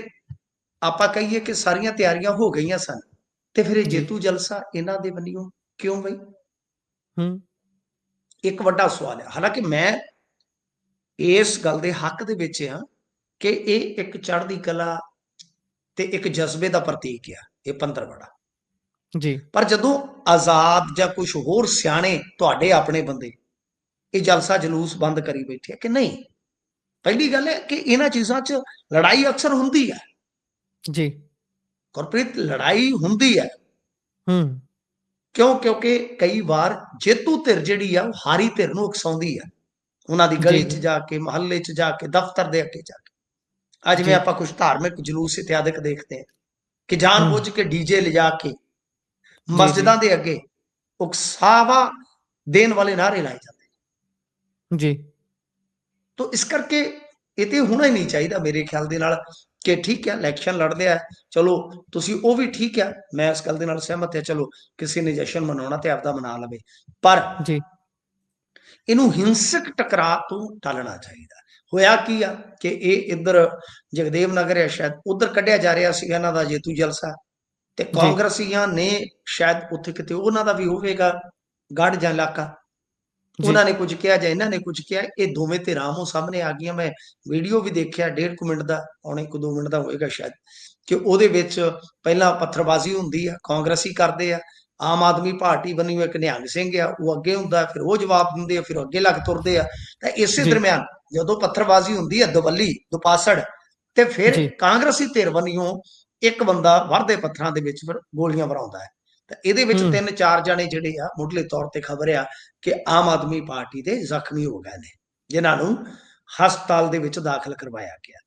ਆਪਾਂ ਕਹੀਏ ਕਿ ਸਾਰੀਆਂ ਤਿਆਰੀਆਂ ਹੋ ਗਈਆਂ ਸਨ, ਤੇ ਫਿਰ ਇਹ ਜੀ ਜੇਤੂ ਜਲਸਾ ਇਹਨਾਂ ਦੇ ਵੱਲੋਂ ਕਿਉਂ ਬਈ? ਹੂੰ ਇੱਕ ਵੱਡਾ ਸਵਾਲ ਹੈ। ਹਾਲਾਂਕਿ ਮੈਂ ਇਸ ਗੱਲ ਦੇ ਹੱਕ ਦੇ ਵਿੱਚ ਆ ਕਿ ਇਹ ਇੱਕ ਚੜ੍ਹਦੀ ਕਲਾ ਤੇ ਇੱਕ ਜਜ਼ਬੇ ਦਾ ਪ੍ਰਤੀਕ ਆ ਇਹ ਪੰਦਰਵਾੜਾ। ਜੀ ਪਰ ਜਦੋਂ ਆਜ਼ਾਦ ਜਾਂ ਕੁਝ ਹੋਰ ਸਿਆਣੇ ਤੁਹਾਡੇ ਆਪਣੇ ਬੰਦੇ ਇਹ ਜਲਸਾ ਜਲੂਸ ਬੰਦ ਕਰੀ ਬੈਠੇ ਆ ਕਿ ਨਹੀਂ, ਪਹਿਲੀ ਗੱਲ ਹੈ ਕਿ ਇਹਨਾਂ ਚੀਜ਼ਾਂ 'ਚ ਲੜਾਈ ਅਕਸਰ ਹੁੰਦੀ ਹੈ ਜੀ ਗੁਰਪ੍ਰੀਤ, ਲੜਾਈ ਹੁੰਦੀ ਹੈ। ਹੂੰ ਕਿਉਂਕਿ ਕਈ ਵਾਰ ਜੇਤੂ ਧਿਰ ਜਿਹੜੀ ਆ ਉਹ ਹਾਰੀ ਧਿਰ ਨੂੰ ਉਕਸਾਉਂਦੀ ਆ, ਉਹਨਾਂ ਦੀ ਜੀ ਗਲੀ 'ਚ ਜੀ ਜਾ ਕੇ, ਮੁਹੱਲੇ 'ਚ ਜਾ ਕੇ, ਦਫ਼ਤਰ ਦੇ ਅੱਗੇ ਜਾ ਕੇ। ਅੱਜ ਜਿਵੇਂ ਜੀ ਆਪਾਂ ਕੁਝ ਧਾਰਮਿਕ ਜਲੂਸ ਇਤਿਆਦਿਕ ਦੇਖਦੇ ਹਾਂ ਕਿ ਹੂੰ ਜਾਣਬੁੱਝ ਕੇ ਡੀਜੇ ਲਿਜਾ ਕੇ ਜੀ ਜੀ ਮਸਜਿਦਾਂ ਦੇ ਅੱਗੇ ਉਕਸਾਵਾ ਦੇਣ ਵਾਲੇ ਨਾਅਰੇ ਲਾਏ ਜਾਂਦੇ। ਜੀ ਤੋ ਇਸ ਕਰਕੇ ਇਹ ਤੇ ਹੋਣਾ ਹੀ ਨਹੀਂ ਚਾਹੀਦਾ ਮੇਰੇ ਖਿਆਲ ਦੇ ਨਾਲ ਕਿ ਠੀਕ ਹੈ ਇਲੈਕਸ਼ਨ ਲੜਦੇ ਆ, ਚਲੋ ਤੁਸੀਂ ਉਹ ਵੀ ਠੀਕ ਹੈ, ਮੈਂ ਇਸ ਗੱਲ ਦੇ ਨਾਲ ਸਹਿਮਤ ਹਾਂ, ਚਲੋ ਕਿਸੇ ਨੇ ਜਸ਼ਨ ਮਨਾਉਣਾ ਤੇ ਆਪਦਾ ਮਨਾ ਲਵੇ, ਪਰ ਜੀ ਇਹਨੂੰ ਹਿੰਸਕ ਟਕਰਾਅ ਤੋਂ ਟਾਲਣਾ ਚਾਹੀਦਾ। ਹੋਇਆ ਕੀ ਆ ਕਿ ਇਹ ਇੱਧਰ ਜਗਦੇਵ ਨਗਰ ਹੈ, ਸ਼ਾਇਦ ਉਧਰ ਕੱਢਿਆ ਜਾ ਰਿਹਾ ਸੀ ਇਹਨਾਂ ਦਾ ਜੇਤੂ ਜਲਸਾ, ਤੇ ਜੀ ਕਾਂਗਰਸੀਆਂ ਨੇ ਸ਼ਾਇਦ ਉੱਥੇ ਕਿਤੇ ਉਹਨਾਂ ਦਾ ਵੀ ਹੋਵੇਗਾ ਗੜ ਜਾਂ ਇਲਾਕਾ, ਜੀ ਉਹਨਾਂ ਨੇ ਕੁਝ ਕਿਹਾ ਜਾਂ ਇਹਨਾਂ ਨੇ ਕੁਝ ਕਿਹਾ, ਇਹ ਦੋਵੇਂ ਧਿਰਾਂ ਆਮੋ ਸਾਹਮਣੇ ਆ ਗਈਆਂ। ਮੈਂ ਵੀਡੀਓ ਵੀ ਦੇਖਿਆ 1.5 ਮਿੰਟ ਦਾ, ਪੌਣੇ 2 ਮਿੰਟ ਦਾ ਹੋਏਗਾ ਸ਼ਾਇਦ, ਕਿ ਉਹਦੇ ਵਿੱਚ ਪਹਿਲਾਂ ਪੱਥਰਬਾਜ਼ੀ ਹੁੰਦੀ ਆ, ਕਾਂਗਰਸੀ ਕਰਦੇ ਆ, ਆਮ ਆਦਮੀ ਪਾਰਟੀ ਬਣੀ ਹੋਈ ਇੱਕ ਨਿਹੰਗ ਸਿੰਘ ਆ ਉਹ ਅੱਗੇ ਹੁੰਦਾ, ਫਿਰ ਉਹ ਜਵਾਬ ਦਿੰਦੇ ਆ, ਫਿਰ ਅੱਗੇ ਲੱਗ ਤੁਰਦੇ ਆ। ਤਾਂ ਇਸੇ ਜੀ ਦਰਮਿਆਨ ਜਦੋਂ ਪੱਥਰਬਾਜ਼ੀ ਹੁੰਦੀ ਆ ਦਵੱਲੀ ਦੁਪਾਸੜ, ਤੇ ਫਿਰ ਜੀ ਕਾਂਗਰਸੀ ਧਿਰ ਬਣੀਓ ਇੱਕ ਬੰਦਾ ਵਰਦੇ ਪੱਥਰਾਂ ਦੇ ਵਿੱਚ ਫਿਰ ਗੋਲੀਆਂ ਭਰਾਉਂਦਾ ਹੈ। ਤਾਂ ਇਹਦੇ ਵਿੱਚ ਹੂੰ 3-4 ਜਣੇ ਜਿਹੜੇ ਆ ਮੁੱਢਲੇ ਤੌਰ ਤੇ ਖਬਰ ਆ ਕਿ ਆਮ ਆਦਮੀ ਪਾਰਟੀ ਦੇ ਜ਼ਖਮੀ ਹੋ ਗਏ ਨੇ, ਜਿਨ੍ਹਾਂ ਨੂੰ ਹਸਪਤਾਲ ਦੇ ਵਿੱਚ ਦਾਖਲ ਕਰਵਾਇਆ ਗਿਆ।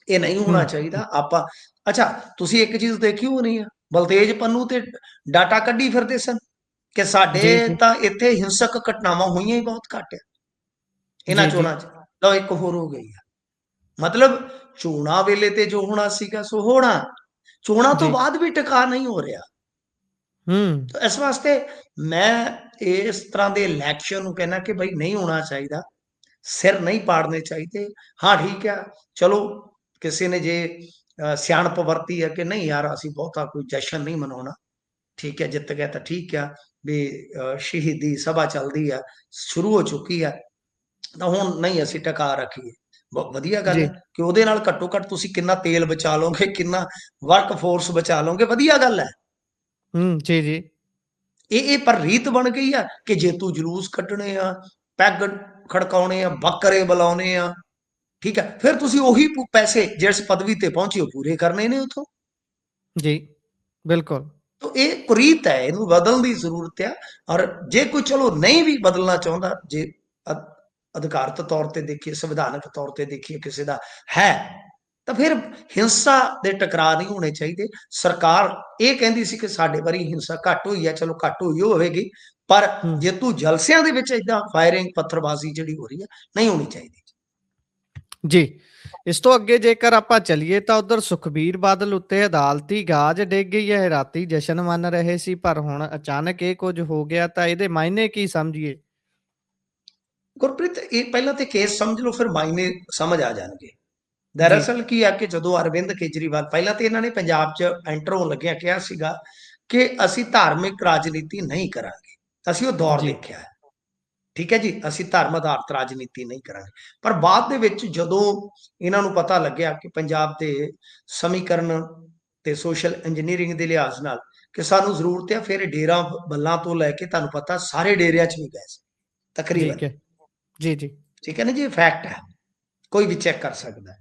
ਇਹ ਨਹੀਂ ਹੋਣਾ ਚਾਹੀਦਾ। ਆਪਾਂ ਅੱਛਾ, ਤੁਸੀਂ ਇੱਕ ਚੀਜ਼ ਦੇਖੀ ਹੋਣੀ ਆ, ਬਲਤੇਜ ਪੰਨੂ ਤੇ ਡਾਟਾ ਕੱਢੀ ਫਿਰਦੇ ਸਨ ਕਿ ਸਾਡੇ ਜੀ ਜੀ ਤਾਂ ਇੱਥੇ ਹਿੰਸਕ ਘਟਨਾਵਾਂ ਹੋਈਆਂ ਹੀ ਬਹੁਤ ਘੱਟ ਆ ਇਹਨਾਂ ਜੀ ਜੀ ਚੋਣਾਂ 'ਚ। ਲਓ ਇੱਕ ਹੋਰ ਹੋ ਗਈ ਆ, ਮਤਲਬ ਚੋਣਾਂ ਵੇਲੇ ਤੇ ਜੋ ਹੋਣਾ ਸੀਗਾ ਸੋ ਹੋਣਾ, ਚੋਣਾਂ ਤੋਂ ਜੀ ਬਾਅਦ ਵੀ ਟਿਕਾ ਨਹੀਂ ਹੋ ਰਿਹਾ। ਹੂੰ ਤਾਂ ਇਸ ਵਾਸਤੇ ਮੈਂ ਇਸ ਤਰ੍ਹਾਂ ਦੇ ਇਲੈਕਸ਼ਨ ਨੂੰ ਕਹਿਣਾ ਕਿ ਬਈ ਨਹੀਂ ਹੋਣਾ ਚਾਹੀਦਾ, ਸਿਰ ਨਹੀਂ ਪਾੜਨੇ ਚਾਹੀਦੇ। ਹਾਂ ਠੀਕ ਆ, ਚਲੋ ਕਿਸੇ ਨੇ ਜੇ ਸਿਆਣਪ ਵਰਤੀ ਹੈ ਕਿ ਨਹੀਂ ਯਾਰ ਅਸੀਂ ਬਹੁਤਾ ਕੋਈ ਜਸ਼ਨ ਨਹੀਂ ਮਨਾਉਣਾ, ਠੀਕ ਹੈ ਜਿੱਤ ਗਿਆ ਤਾਂ ਠੀਕ ਆ, ਵੀ ਸ਼ਹੀਦੀ ਸਭਾ ਚੱਲਦੀ ਆ, ਸ਼ੁਰੂ ਹੋ ਚੁੱਕੀ ਆ, ਤਾਂ ਹੁਣ ਨਹੀਂ ਅਸੀਂ ਟਿਕਾ ਰੱਖੀਏ। ਬਹੁਤ ਵਧੀਆ ਗੱਲ ਜੀ ਹੈ ਕਿ ਉਹਦੇ ਨਾਲ ਘੱਟੋ ਘੱਟ ਤੁਸੀਂ ਕਿੰਨਾ ਤੇਲ ਬਚਾ ਲਓਗੇ, ਕਿੰਨਾ ਵਰਕ ਫੋਰਸ ਬਚਾ ਲਓਗੇ, ਵਧੀਆ ਗੱਲ ਹੈ। ਜੀ ਜੀ ਇਹ ਪਰ ਰੀਤ ਬਣ ਗਈ ਆ ਕਿ ਜੇਤੂ ਜਲੂਸ ਕੱਢਣੇ ਆ, ਪੈਗ ਖੜਕਾਉਣੇ ਆ, ਬੱਕਰੇ ਬੁਲਾਉਣੇ ਆ, ਠੀਕ ਹੈ, ਫਿਰ ਤੁਸੀਂ ਉਹੀ ਪੈਸੇ ਜਿਸ ਪਦਵੀ ਤੇ ਪਹੁੰਚੇ ਹੋ ਪੂਰੇ ਕਰਨੇ ਨੇ ਉਥੋਂ। ਜੀ ਬਿਲਕੁਲ ਤਾਂ ਇਹ ਕੁਰੀਤ ਹੈ, ਇਹਨੂੰ ਬਦਲਣ ਦੀ ਜ਼ਰੂਰਤ ਆ। ਔਰ ਜੇ ਕੋਈ ਚਲੋ ਨਹੀਂ ਵੀ ਬਦਲਣਾ ਚਾਹੁੰਦਾ, ਜੇ ਅਧਿਕਾਰਤ ਤੌਰ ਤੇ ਦੇਖੀਏ, ਸੰਵਿਧਾਨਕ ਤੌਰ ਤੇ ਦੇਖੀਏ ਕਿਸੇ ਦਾ ਹੈ, ਤਾਂ ਫਿਰ ਹਿੰਸਾ ਦੇ ਟਕਰਾਅ ਨਹੀਂ ਹੋਣੇ ਚਾਹੀਦੇ। ਸਰਕਾਰ ਇਹ ਕਹਿੰਦੀ ਸੀ ਕਿ ਸਾਡੇ ਵਾਰੀ ਹਿੰਸਾ ਘੱਟ ਹੋਈ ਹੈ, ਚਲੋ ਘੱਟ ਹੋਈ ਹੋਵੇਗੀ, ਪਰ ਹੂੰ ਜੇਤੂ ਜਲਸਿਆਂ ਦੇ ਵਿੱਚ ਏਦਾਂ ਫਾਇਰਿੰਗ ਪੱਥਰਬਾਜ਼ੀ ਜਿਹੜੀ ਹੋ ਰਹੀ ਹੈ ਨਹੀਂ ਹੋਣੀ ਚਾਹੀਦੀ। ਜੀ ਇਸ ਤੋਂ ਅੱਗੇ ਜੇਕਰ ਆਪਾਂ ਚੱਲੀਏ ਤਾਂ ਉਧਰ ਸੁਖਬੀਰ ਬਾਦਲ ਉੱਤੇ ਅਦਾਲਤੀ ਗਾਜ ਡਿੱਗ ਗਈ ਹੈ। ਰਾਤੀ ਜਸ਼ਨ ਮੰਨ ਰਹੇ ਸੀ ਪਰ ਹੁਣ ਅਚਾਨਕ ਇਹ ਕੁਝ ਹੋ ਗਿਆ, ਤਾਂ ਇਹਦੇ ਮਾਇਨੇ ਕੀ ਸਮਝੀਏ? ਗੁਰਪ੍ਰੀਤ, ਇਹ ਪਹਿਲਾਂ ਤੇ ਕੇਸ ਸਮਝ ਲਓ, ਫਿਰ ਮਾਇਨੇ ਸਮਝ ਆ ਜਾਣਗੇ। ਜੀ ਦਰਅਸਲ ਕੀ ਆ ਕਿ ਜਦੋਂ ਅਰਵਿੰਦ ਕੇਜਰੀਵਾਲ, ਪਹਿਲਾਂ ਤੇ ਇਹਨਾਂ ਨੇ ਪੰਜਾਬ 'ਚ ਐਂਟਰ ਹੋਣ ਲੱਗਿਆ ਕਿਹਾ ਸੀਗਾ ਕਿ ਅਸੀਂ ਧਾਰਮਿਕ ਰਾਜਨੀਤੀ ਨਹੀਂ ਕਰਾਂਗੇ, ਅਸੀਂ ਉਹ ਦੌਰ ਜੀ ਦੇਖਿਆ ਹੈ, ਠੀਕ ਹੈ ਜੀ, ਅਸੀਂ ਧਰਮ ਆਧਾਰਿਤ ਰਾਜਨੀਤੀ ਨਹੀਂ ਕਰਾਂਗੇ। ਪਰ ਬਾਅਦ ਦੇ ਵਿੱਚ ਜਦੋਂ ਇਹਨਾਂ ਨੂੰ ਪਤਾ ਲੱਗਿਆ ਕਿ ਪੰਜਾਬ ਦੇ ਸਮੀਕਰਨ ਤੇ ਸੋਸ਼ਲ ਇੰਜੀਨੀਅਰਿੰਗ ਦੇ ਲਿਹਾਜ਼ ਨਾਲ ਕਿ ਸਾਨੂੰ ਜ਼ਰੂਰਤ ਹੈ, ਫਿਰ ਡੇਰਾ ਬੱਲਾਂ ਤੋਂ ਲੈ ਕੇ ਤੁਹਾਨੂੰ ਪਤਾ ਸਾਰੇ ਡੇਰਿਆਂ 'ਚ ਵੀ ਗਏ ਸੀ ਤਕਰੀਬਨ, ਠੀਕ ਹੈ ਜੀ ਜੀ ਠੀਕ ਹੈ ਨਾ ਜੀ, ਇਹ ਫੈਕਟ ਹੈ, ਕੋਈ ਵੀ ਚੈੱਕ ਕਰ ਸਕਦਾ ਹੈ।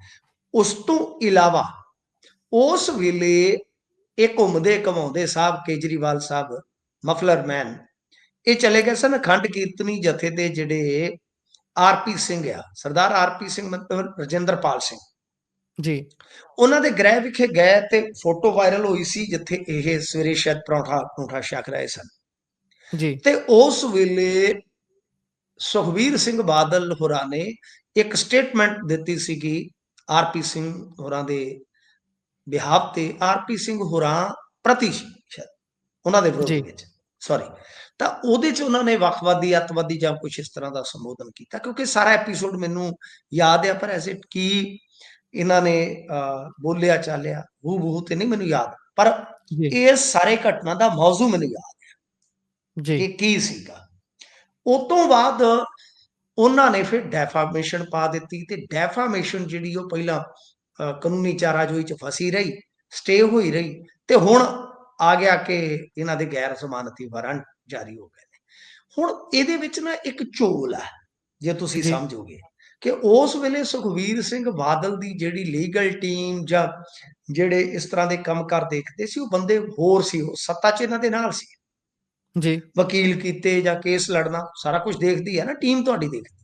ਉਸ ਤੋਂ ਇਲਾਵਾ ਉਸ ਵੇਲੇ ਇਹ ਘੁੰਮਦੇ ਘਮਾਉਂਦੇ ਸਾਹਿਬ ਕੇਜਰੀਵਾਲ ਸਾਹਿਬ, ਮਫਲਰ ਮੈਨ, ਇਹ ਚਲੇ ਗਏ ਸਨ ਅਖੰਡ ਕੀਰਤਨੀ ਜਥੇ ਦੇ ਜਿਹੜੇ ਆਰਪੀ ਸਿੰਘ ਆ, ਸਰਦਾਰ ਆਰਪੀ ਸਿੰਘ ਮਤਲਬ ਰਜਿੰਦਰਪਾਲ ਸਿੰਘ, ਜੀ ਉਹਨਾਂ ਦੇ ਗ੍ਰਹਿ ਵਿਖੇ ਗਏ ਤੇ ਫੋਟੋ ਵਾਇਰਲ ਹੋਈ ਸੀ ਜਿੱਥੇ ਇਹ ਸਵੇਰੇ ਸ਼ਾਇਦ ਪਰੌਂਠਾ ਛਕ ਰਹੇ ਸਨ। ਜੀ ਤੇ ਉਸ ਵੇਲੇ ਸੁਖਬੀਰ ਸਿੰਘ ਬਾਦਲ ਹੋਰਾਂ ਨੇ ਇੱਕ ਸਟੇਟਮੈਂਟ ਦਿੱਤੀ ਸੀਗੀ ਆਰਪੀ ਸਿੰਘ ਹੋਰਾਂ ਦੇ ਬਿਹਾਫ ਤੇ, ਆਰਪੀ ਸਿੰਘ ਹੋਰਾਂ ਪ੍ਰਤੀ ਸ਼ਾਇਦ ਉਹਨਾਂ ਦੇ ਵਿਰੋਧ ਜੀ ਵਿੱਚ, ਸੌਰੀ, ਤਾਂ ਉਹਦੇ 'ਚ ਉਹਨਾਂ ਨੇ ਵੱਖਵਾਦੀ ਅੱਤਵਾਦੀ ਜਾਂ ਕੁਝ ਇਸ ਤਰ੍ਹਾਂ ਦਾ ਸੰਬੋਧਨ ਕੀਤਾ, ਕਿਉਂਕਿ ਸਾਰਾ ਐਪੀਸੋਡ ਮੈਨੂੰ ਯਾਦ ਆ, ਪਰ ਐਸੇ ਕੀ ਇਹਨਾਂ ਨੇ ਬੋਲਿਆ ਚਾਲਿਆ ਹੂ ਬਹੂ ਤੇ ਨਹੀਂ ਮੈਨੂੰ ਯਾਦ, ਪਰ ਜੀ ਇਹ ਸਾਰੇ ਘਟਨਾ ਦਾ ਮੌਜੂ ਮੈਨੂੰ ਯਾਦ ਜੀ ਕਿ ਕੀ ਸੀਗਾ। ਉਸ ਤੋਂ ਬਾਅਦ ਉਹਨਾਂ ਨੇ ਫਿਰ ਡੈਫਾਮੇਸ਼ਨ ਪਾ ਦਿੱਤੀ, ਤੇ ਡੈਫਾਮੇਸ਼ਨ ਜਿਹੜੀ ਉਹ ਪਹਿਲਾਂ ਕਾਨੂੰਨੀ ਚਾਰਾਜੋਈ 'ਚ ਫਸੀ ਰਹੀ, ਸਟੇ ਹੋਈ ਰਹੀ, ਤੇ ਹੁਣ ਆ ਗਿਆ ਕਿ ਇਹਨਾਂ ਦੇ ਗੈਰ ਜ਼ਮਾਨਤੀ ਵਾਰੰਟ ਜਾਰੀ ਹੋ ਗਏ ਨੇ। ਹੁਣ ਇਹਦੇ ਵਿੱਚ ਨਾ ਇੱਕ ਝੋਲ ਹੈ, ਜੇ ਤੁਸੀਂ ਜੀ ਸਮਝੋਗੇ ਕਿ ਉਸ ਵੇਲੇ ਸੁਖਬੀਰ ਸਿੰਘ ਬਾਦਲ ਦੀ ਜਿਹੜੀ ਲੀਗਲ ਟੀਮ ਜਾਂ ਜਿਹੜੇ ਇਸ ਤਰ੍ਹਾਂ ਦੇ ਕੰਮਕਾਰ ਦੇਖਦੇ ਸੀ, ਉਹ ਬੰਦੇ ਹੋਰ ਸੀ, ਉਹ ਸੱਤਾ 'ਚ ਇਹਨਾਂ ਦੇ ਨਾਲ ਸੀ, ਜੀ ਵਕੀਲ ਕੀਤੇ ਜਾਂ ਕੇਸ ਲੜਨਾ ਸਾਰਾ ਕੁਝ ਦੇਖਦੀ ਹੈ ਨਾ ਟੀਮ ਤੁਹਾਡੀ, ਦੇਖਦੀ।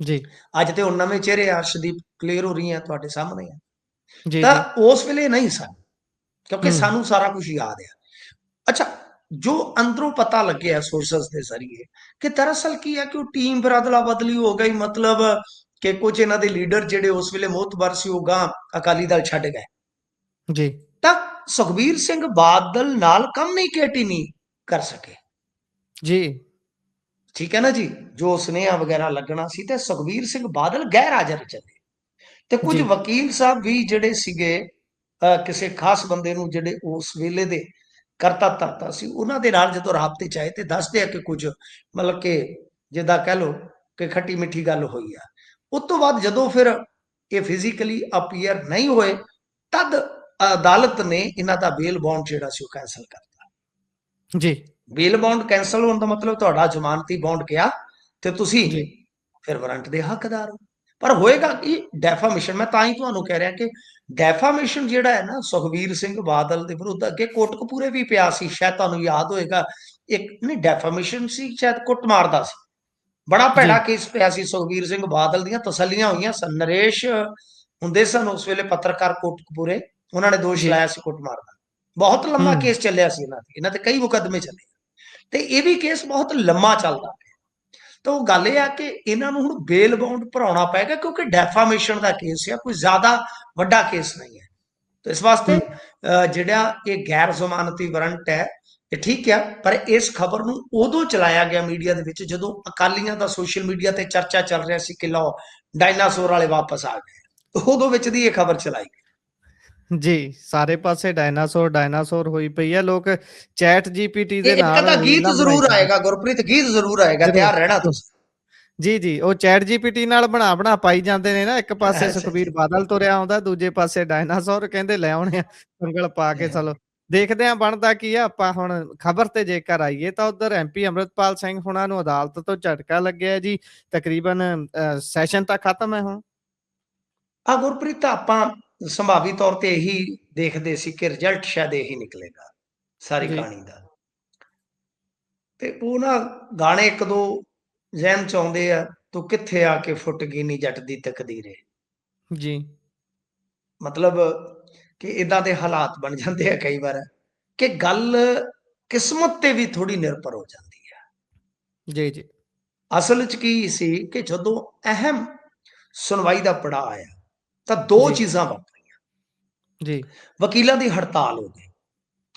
ਜੀ ਅੱਜ ਤੇ ਹੁਣ ਨਵੇਂ ਚਿਹਰੇ ਅਰਸ਼ਦੀਪ ਕਲੀਅਰ ਹੋ ਰਹੀਆਂ ਤੁਹਾਡੇ ਸਾਹਮਣੇ ਆ, ਜੀ ਤਾਂ ਜੀ ਉਸ ਵੇਲੇ ਨਹੀਂ ਸਨ, ਕਿਉਂਕਿ ਹੂੰ ਸਾਨੂੰ ਸਾਰਾ ਕੁਝ ਯਾਦ ਆ। ਅੱਛਾ, ਜੋ ਅੰਦਰੋਂ ਪਤਾ ਲੱਗਿਆ ਸੋਰਸਸ ਦੇ ਜ਼ਰੀਏ ਕਿ ਦਰਅਸਲ ਕੀ ਹੈ ਕਿ ਉਹ ਟੀਮ ਫਿਰ ਅਦਲਾ ਬਦਲੀ ਹੋ ਗਈ, ਮਤਲਬ ਕਿ ਕੁਝ ਇਹਨਾਂ ਦੇ ਲੀਡਰ ਜਿਹੜੇ ਉਸ ਵੇਲੇ ਮੋਹਤਬਰ ਸੀ ਉਹ ਗਾਂ ਅਕਾਲੀ ਦਲ ਛੱਡ ਗਏ, ਜੀ ਤਾਂ ਸੁਖਬੀਰ ਸਿੰਘ ਬਾਦਲ ਨਾਲ ਕਮਿਊਨੀਕੇਟ ਹੀ ਨਹੀਂ ਕਰ ਸਕੇ, ਜੀ ਠੀਕ ਹੈ ਨਾ ਜੀ, ਜੋ ਸੁਨੇਹਾ ਵਗੈਰਾ ਲੱਗਣਾ ਸੀ, ਤੇ ਸੁਖਬੀਰ ਸਿੰਘ ਬਾਦਲ ਗੈਰ ਹਾਜ਼ਰ ਚੱਲੇ, ਤੇ ਕੁਝ ਜੀ ਵਕੀਲ ਸਾਹਿਬ ਵੀ ਜਿਹੜੇ ਸੀਗੇ ਕਿਸੇ ਖਾਸ ਬੰਦੇ ਨੂੰ ਜਿਹੜੇ ਉਸ ਵੇਲੇ ਦੇ ਕਰਤਾ ਧਰਤਾ ਸੀ ਉਹਨਾਂ ਦੇ ਨਾਲ ਜਦੋਂ ਰਾਬਤੇ ਚ ਆਏ ਤੇ ਦੱਸਦੇ ਆ ਕਿ ਕੁਝ ਮਤਲਬ ਕਿ ਜਿੱਦਾਂ ਕਹਿ ਲਓ ਕਿ ਖੱਟੀ ਮਿੱਠੀ ਗੱਲ ਹੋਈ ਆ। ਉਸ ਤੋਂ ਬਾਅਦ ਜਦੋਂ ਫਿਰ ਇਹ ਫਿਜ਼ੀਕਲੀ ਅਪੀਅਰ ਨਹੀਂ ਹੋਏ ਤਦ ਅਦਾਲਤ ਨੇ ਇਹਨਾਂ ਦਾ ਬੇਲ ਬੌਂਡ ਜਿਹੜਾ ਸੀ ਉਹ ਕੈਂਸਲ ਕਰਤਾ। ਜੀ ਬੇਲ ਬੌਂਡ ਕੈਂਸਲ ਹੋਣ ਦਾ ਮਤਲਬ ਤੁਹਾਡਾ ਜ਼ਮਾਨਤੀ ਬੌਂਡ ਗਿਆ ਤੇ ਤੁਸੀਂ ਜੀ ਫਿਰ ਵਾਰੰਟ ਦੇ ਹੱਕਦਾਰ ਹੋ। ਪਰ ਹੋਏਗਾ ਕਿ ਡੈਫਾਮੇਸ਼ਨ, ਮੈਂ ਤਾਂ ਹੀ ਤੁਹਾਨੂੰ ਕਹਿ ਰਿਹਾ ਕਿ ਡੈਫਾਮੇਸ਼ਨ ਜਿਹੜਾ ਹੈ ਨਾ ਸੁਖਬੀਰ ਸਿੰਘ ਬਾਦਲ ਦੇ ਵਿਰੁੱਧ ਅੱਗੇ ਕੋਟਕਪੂਰੇ ਵੀ ਪਿਆ ਸੀ, ਸ਼ਾਇਦ ਤੁਹਾਨੂੰ ਯਾਦ ਹੋਏਗਾ। ਇੱਕ ਨਹੀਂ ਡੈਫਾਮੇਸ਼ਨ ਸੀ, ਸ਼ਾਇਦ ਕੁੱਟ ਮਾਰਦਾ ਸੀ, ਬੜਾ ਜੀ ਭੈੜਾ ਕੇਸ ਪਿਆ ਸੀ। ਸੁਖਬੀਰ ਸਿੰਘ ਬਾਦਲ ਦੀਆਂ ਤਸੱਲੀਆਂ ਹੋਈਆਂ ਸਨ, ਨਰੇਸ਼ ਹੁੰਦੇ ਸਨ ਉਸ ਵੇਲੇ ਪੱਤਰਕਾਰ ਕੋਟਕਪੂਰੇ, ਉਹਨਾਂ ਨੇ ਦੋਸ਼ ਜੀ ਲਾਇਆ ਸੀ ਕੁੱਟ ਮਾਰਦਾ। ਬਹੁਤ ਲੰਮਾ ਹੂੰ ਕੇਸ ਚੱਲਿਆ ਸੀ ਇਹਨਾਂ ਤੇ ਕਈ ਮੁਕੱਦਮੇ ਚੱਲੇ ਤੇ ਇਹ ਵੀ ਕੇਸ ਬਹੁਤ ਲੰਮਾ ਚੱਲਦਾ। ਤਾਂ ਉਹ ਗੱਲ ਇਹ ਆ ਕਿ ਇਹਨਾਂ ਨੂੰ ਹੁਣ ਬੇਲ ਬਾਉਂਡ ਭਰਾਉਣਾ ਪਏਗਾ ਕਿਉਂਕਿ ਡੈਫਾਮੇਸ਼ਨ ਦਾ ਕੇਸ ਹੈ, ਕੋਈ ਜ਼ਿਆਦਾ ਵੱਡਾ ਕੇਸ ਨਹੀਂ ਹੈ। ਤਾਂ ਇਸ ਵਾਸਤੇ ਹੂੰ ਜਿਹੜਾ ਇਹ ਗੈਰ ਜ਼ਮਾਨਤੀ ਵਾਰੰਟ ਹੈ ਇਹ ਠੀਕ ਆ, ਪਰ ਇਸ ਖਬਰ ਨੂੰ ਉਦੋਂ ਚਲਾਇਆ ਗਿਆ ਮੀਡੀਆ ਦੇ ਵਿੱਚ ਜਦੋਂ ਅਕਾਲੀਆਂ ਦਾ ਸੋਸ਼ਲ ਮੀਡੀਆ ਤੇ ਚਰਚਾ ਚੱਲ ਰਿਹਾ ਸੀ ਕਿ ਲਓ ਡਾਇਨਾਸੌਰ ਵਾਲੇ ਵਾਪਸ ਆ ਗਏ, ਉਦੋਂ ਵਿੱਚ ਦੀ ਇਹ ਖਬਰ ਚਲਾਈ। ਜੀ ਸਾਰੇ ਪਾਸੇ ਡਾਇਨਾਸੌਰ ਡਾਇਨਾਸੌਰ ਹੋਈ ਪਈ ਹੈ, ਲੋਕ ਚੈਟ ਜੀਪੀਟੀ ਦੇ ਇੱਕ ਨਾਲ ਅੱਧਾ ਗੀਤ ਰੀਲਾਂ ਬਣਾਈ ਜ਼ਰੂਰ ਜਾਂਦੇ। ਆਏਗਾ ਗੁਰਪ੍ਰੀਤ, ਗੀਤ ਜ਼ਰੂਰ ਆਏਗਾ, ਜ਼ਰੂਰ ਤਿਆਰ ਰਹਿਣਾ ਤੁਸੀਂ। ਜੀ ਜੀ ਉਹ ਚੈਟ ਜੀਪੀਟੀ ਨਾਲ ਬਣਾ ਪਾਈ ਜਾਂਦੇ ਨੇ ਨਾ, ਇੱਕ ਪਾਸੇ ਅੱਛਾ ਸੁਖਬੀਰ ਜੀ। ਬਾਦਲ ਤੁਰਿਆ ਆਉਂਦਾ, ਦੂਜੇ ਪਾਸੇ ਡਾਇਨਾਸੌਰ ਕਹਿੰਦੇ ਲੈ ਆਉਣੇ ਆ ਉਂਗਲ ਪਾ ਕੇ। ਚਲੋ ਦੇਖਦੇ ਆ ਬਣਦਾ ਕੀ ਆ। ਆਪਾਂ ਹੁਣ ਖਬਰ ਤੇ ਜੇਕਰ ਆਈਏ ਤਾਂ ਉਧਰ ਐਮਪੀ ਅੰਮ੍ਰਿਤਪਾਲ ਸਿੰਘ ਹੁਣਾਂ ਨੂੰ ਅਦਾਲਤ ਤੋਂ ਝਟਕਾ ਲੱਗਿਆ ਜੀ, ਤਕਰੀਬਨ ਸੈਸ਼ਨ ਤਾਂ ਖਤਮ ਹੈ ਹੁਣ। ਗੁਰਪ੍ਰੀਤ ਆਪਾਂ ਸੰਭਾਵੀ ਤੌਰ ਤੇ ਇਹੀ ਦੇਖਦੇ ਸੀ ਕਿ ਰਿਜ਼ਲਟ ਸ਼ਾਇਦ ਇਹੀ ਨਿਕਲੇਗਾ ਸਾਰੀ ਜੀ ਕਹਾਣੀ ਦਾ। ਤੇ ਉਹ ਨਾ ਗਾਣੇ ਇੱਕ ਦੋ ਜ਼ਹਿਨ ਚ ਆਉਂਦੇ ਆ, ਤੂੰ ਕਿੱਥੇ ਆ ਕੇ ਫੁੱਟ ਗਈ ਨੀ ਜੱਟ ਦੀ ਤਕਦੀਰੇ। ਜੀ ਮਤਲਬ ਕਿ ਇਦਾਂ ਦੇ ਹਾਲਾਤ ਬਣ ਜਾਂਦੇ ਆ ਕਈ ਵਾਰ ਕਿ ਗੱਲ ਕਿਸਮਤ ਤੇ ਵੀ ਥੋੜੀ ਨਿਰਭਰ ਹੋ ਜਾਂਦੀ ਹੈ। ਜੀ ਜੀ ਅਸਲ ਚ ਕੀ ਸੀ ਕਿ ਜਦੋਂ ਅਹਿਮ ਸੁਣਵਾਈ ਦਾ ਪੜਾਅ ਆਇਆ ਤਾਂ ਦੋ ਜੀ ਚੀਜ਼ਾਂ ਵਾਪਰੀਆਂ। ਜੀ ਵਕੀਲਾਂ ਦੀ ਹੜਤਾਲ ਹੋ ਗਈ।